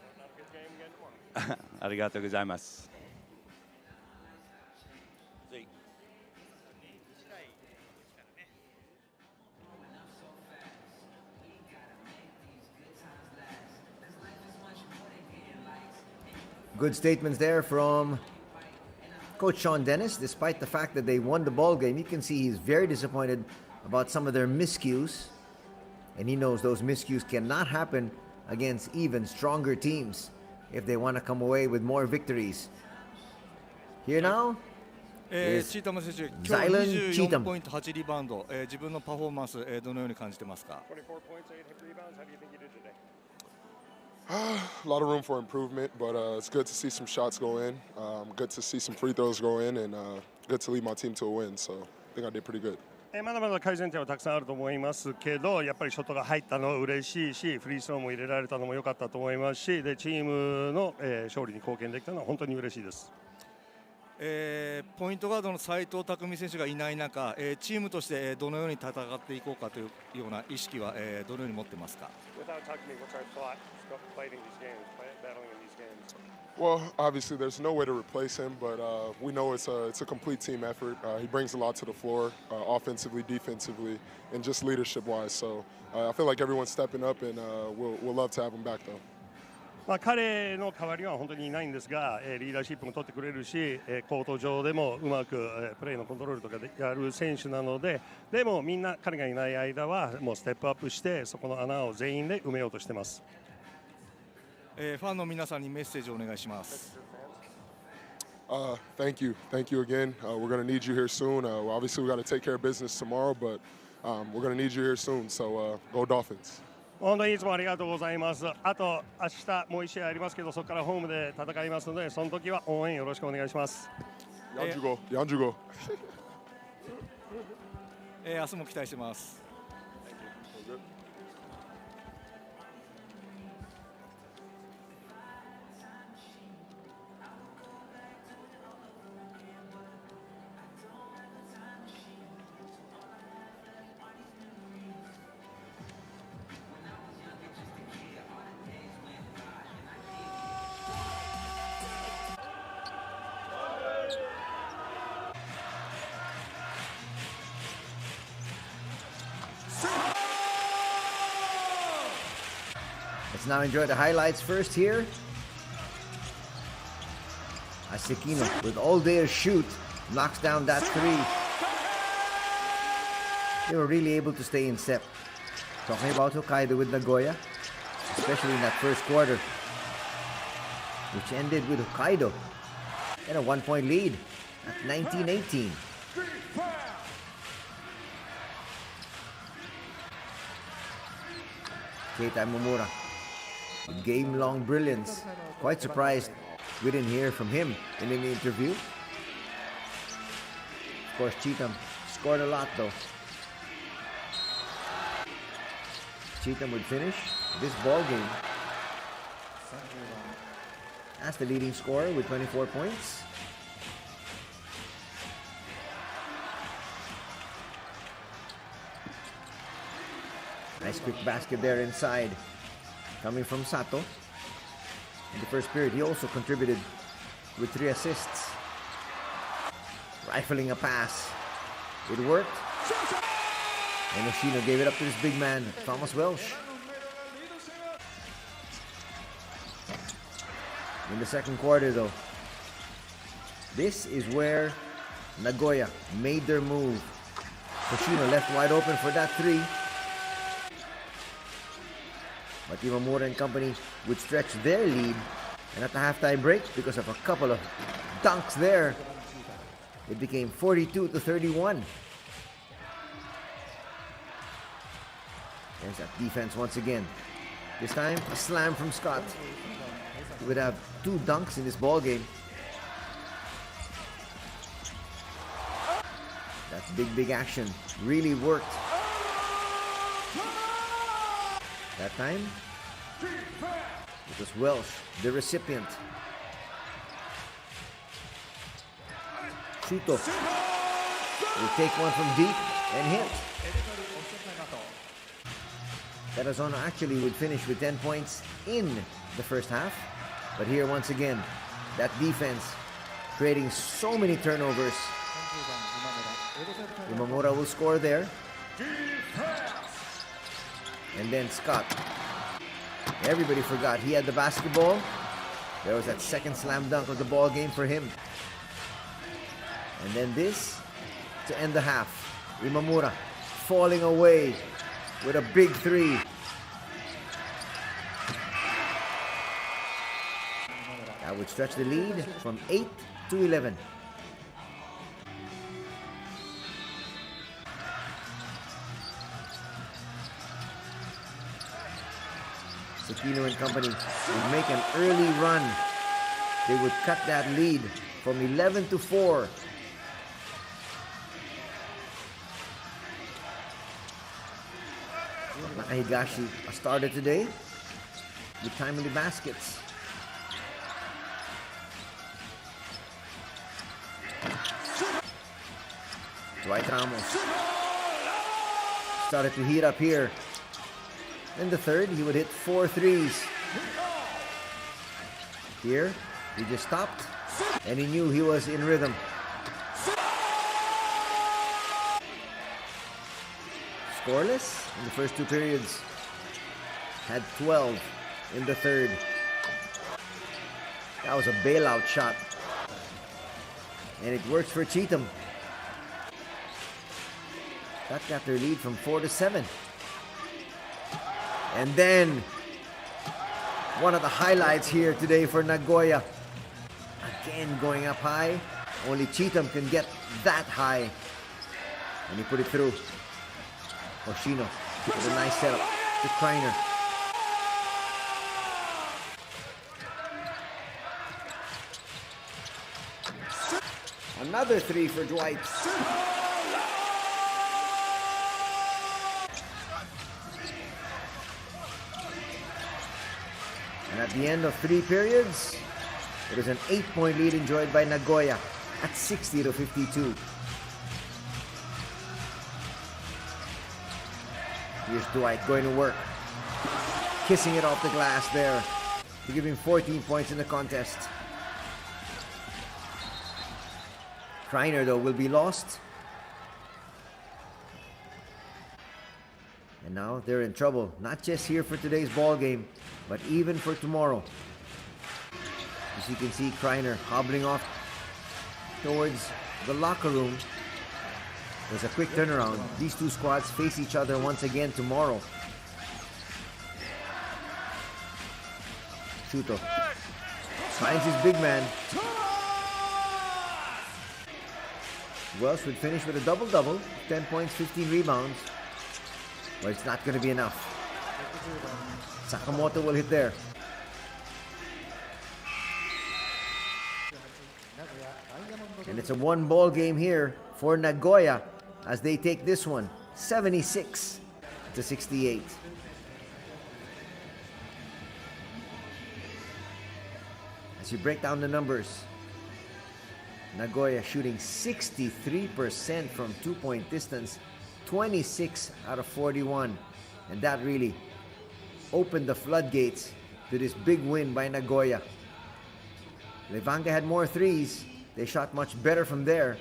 S9: ありがとうございます。
S1: Good statements there from Coach Sean Dennis. Despite the fact that they won the ball game, you can see he's very disappointed about some of their miscues. And he knows those miscues cannot happen against even stronger teams if they want to come away with more victories. Here now
S8: チータム選手、今日24ポイント8リバウンド、自分のパフォーマンス、どのように感じてますか。
S10: A lot of room for improvement, but it's good to see some shots go in, good to see some free throws go in, and good to lead my team to a win. So I think I did pretty good.
S6: まだまだ改善点はたくさんあると思いますけど、やっぱりショットが入ったのは嬉しいし、フリースローも入れられたのも良かったと思いますし、でチームの、勝利に貢献できたのは本当に嬉しいです。
S8: ポイントガードの斉藤匠選手がいない中、チームとしてどのように戦っていこうかというような意識は、どのように持ってますか。
S10: Well, obviously, there's no way to replace him, but we know it's a complete team effort. He brings a lot to the floor, offensively, defensively, and just leadership-wise. So I feel like everyone's stepping up, and we'll love to have him back, though.
S6: 彼の代わりは本当にいないんですが、リーダーシップも取ってくれるし、コート上でもうまくプレーのコントロールとかでやる選手なので、でもみんな彼がいない間はもうステップアップしてそこの穴を全員で埋めようとしてます。
S8: ファンの皆さんにメッセージをお願いします。
S10: Thank you again. We're going to need you here soon. Obviously, we got to take care of business tomorrow, but we're going to need you here soon. So go Dolphins.
S6: 本当にいつもありがとうございます。あと明日もう1試合ありますけど、そこからホームで戦いますので、その時は応援よろしくお願いします。
S10: 45。
S8: 明日も期待してます。
S1: Let's now enjoy the highlights first here. Asekino with all their shoot knocks down that three. They were really able to stay in step. Talking about Hokkaido with Nagoya, especially in that first quarter, which ended with Hokkaido in a 1-point lead at 19-18. Keita Momura, game-long brilliance. Quite surprised we didn't hear from him in any interview. Of course, Cheatham scored a lot though. Cheatham would finish this ball game as the leading scorer with 24 points. Nice quick basket there inside, coming from Sato. In the first period, he also contributed with 3 assists. Rifling a pass. It worked. And Yoshino gave it up to this big man, Thomas Welsh. In the second quarter though, this is where Nagoya made their move. Yoshino left wide open for that 3. But Imamura and company would stretch their lead. And at the halftime break, because of a couple of dunks there, it became 42-31. There's that defense once again. This time, a slam from Scott. He would have 2 dunks in this ball game. That's big action. Really worked. That time, it was Welsh, the recipient. Shuto will take one from deep and hit. RESONA actually would finish with 10 points in the first half. But here once again, that defense creating so many turnovers. Imamura will score there. And then Scott. Everybody forgot he had the basketball. There was that second slam dunk of the ball game for him. And then this to end the half. Imamura falling away with a big 3. That would stretch the lead from 8 to 11. Tsukino and company would make an early run. They would cut that lead from 11 to 4. Nakahigashi started today with timely baskets. Dwight Ramos started to heat up here. In the third, he would hit 4 threes. Here, he just stopped, and he knew he was in rhythm. Scoreless in the first 2 periods. Had 12 in the third. That was a bailout shot. And it works for Cheatham. That got their lead from 4 to 7. And then, one of the highlights here today for Nagoya. Again going up high. Only Cheatham can get that high. And he put it through. Hoshino with a nice setup to Kreiner. Another 3 for Dwight. And at the end of 3 periods, it is an 8-point lead enjoyed by Nagoya at 60 to 52. Here's Dwight going to work. Kissing it off the glass there to give him 14 points in the contest. Kreiner, though, will be lost. And now they're in trouble, not just here for today's ball game, but even for tomorrow. As you can see, Kreiner hobbling off towards the locker room. There's a quick turnaround. These 2 squads face each other once again tomorrow. Shuto finds his big man. Welsh would finish with a double-double, 10 points, 15 rebounds. But it's not going to be enough. Sakamoto will hit there. And it's a 1-ball game here for Nagoya as they take this one 76 to 68. As you break down the numbers, Nagoya shooting 63% from 2-point distance, 26 out of 41. And that really opened the floodgates to this big win by Nagoya. Levanga had more threes. They shot much better from there.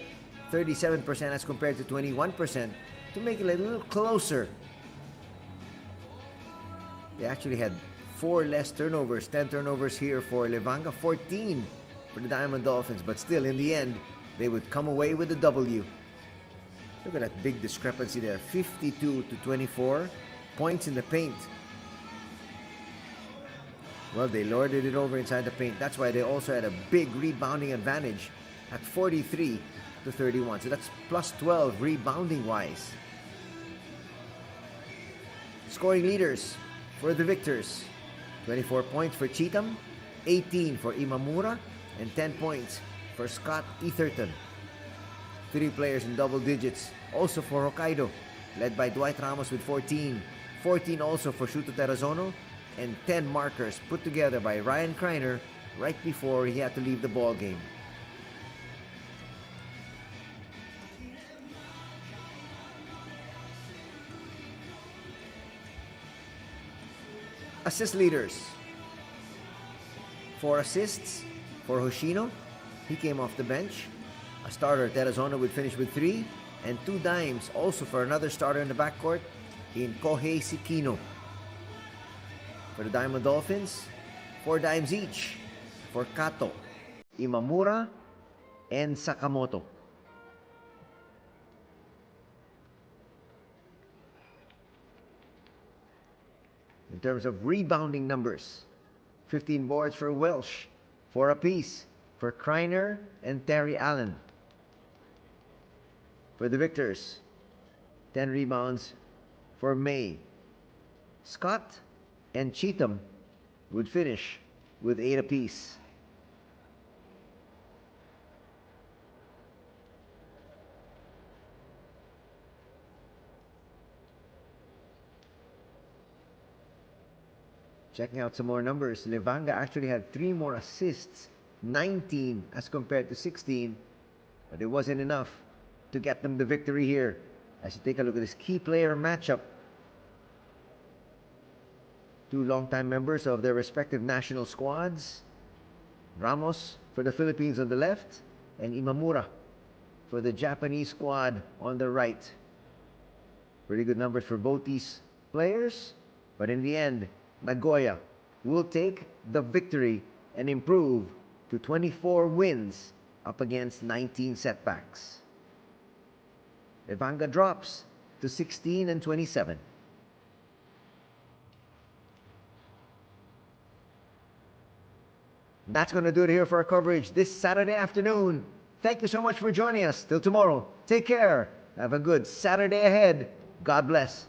S1: 37% as compared to 21% to make it a little closer. They actually had 4 less turnovers, 10 turnovers here for Levanga, 14 for the Diamond Dolphins, but still in the end, they would come away with the W. Look at that big discrepancy there, 52 to 24 points in the paint. Well, they lorded it over inside the paint. That's why they also had a big rebounding advantage at 43 to 31. So that's plus 12 rebounding wise. Scoring leaders for the victors. 24 points for Cheatham, 18 for Imamura, and 10 points for Scott Etherton. 3 players in double digits also for Hokkaido, led by Dwight Ramos with 14. 14 also for Shuto Terrazono, and 10 markers put together by Ryan Kreiner right before he had to leave the ball game. Assist leaders. 4 assists for Hoshino. He came off the bench. A starter, Terrazono, would finish with 3. And 2 dimes also for another starter in the backcourt in Kohei Sikino. For the Diamond Dolphins, 4 dimes each for Kato, Imamura, and Sakamoto. In terms of rebounding numbers, 15 boards for Welsh, 4 apiece for Kreiner and Terry Allen. For the victors, 10 rebounds for May. Scott and Cheatham would finish with 8 apiece. Checking out some more numbers, Levanga actually had 3 more assists, 19 as compared to 16, but it wasn't enough to get them the victory here. As you take a look at this key player matchup, 2 longtime members of their respective national squads, Ramos for the Philippines on the left, and Imamura for the Japanese squad on the right. Pretty good numbers for both these players, but in the end, Nagoya will take the victory and improve to 24 wins up against 19 setbacks. Levanga drops to 16 and 27. That's going to do it here for our coverage this Saturday afternoon. Thank you so much for joining us. Till tomorrow, take care. Have a good Saturday ahead. God bless.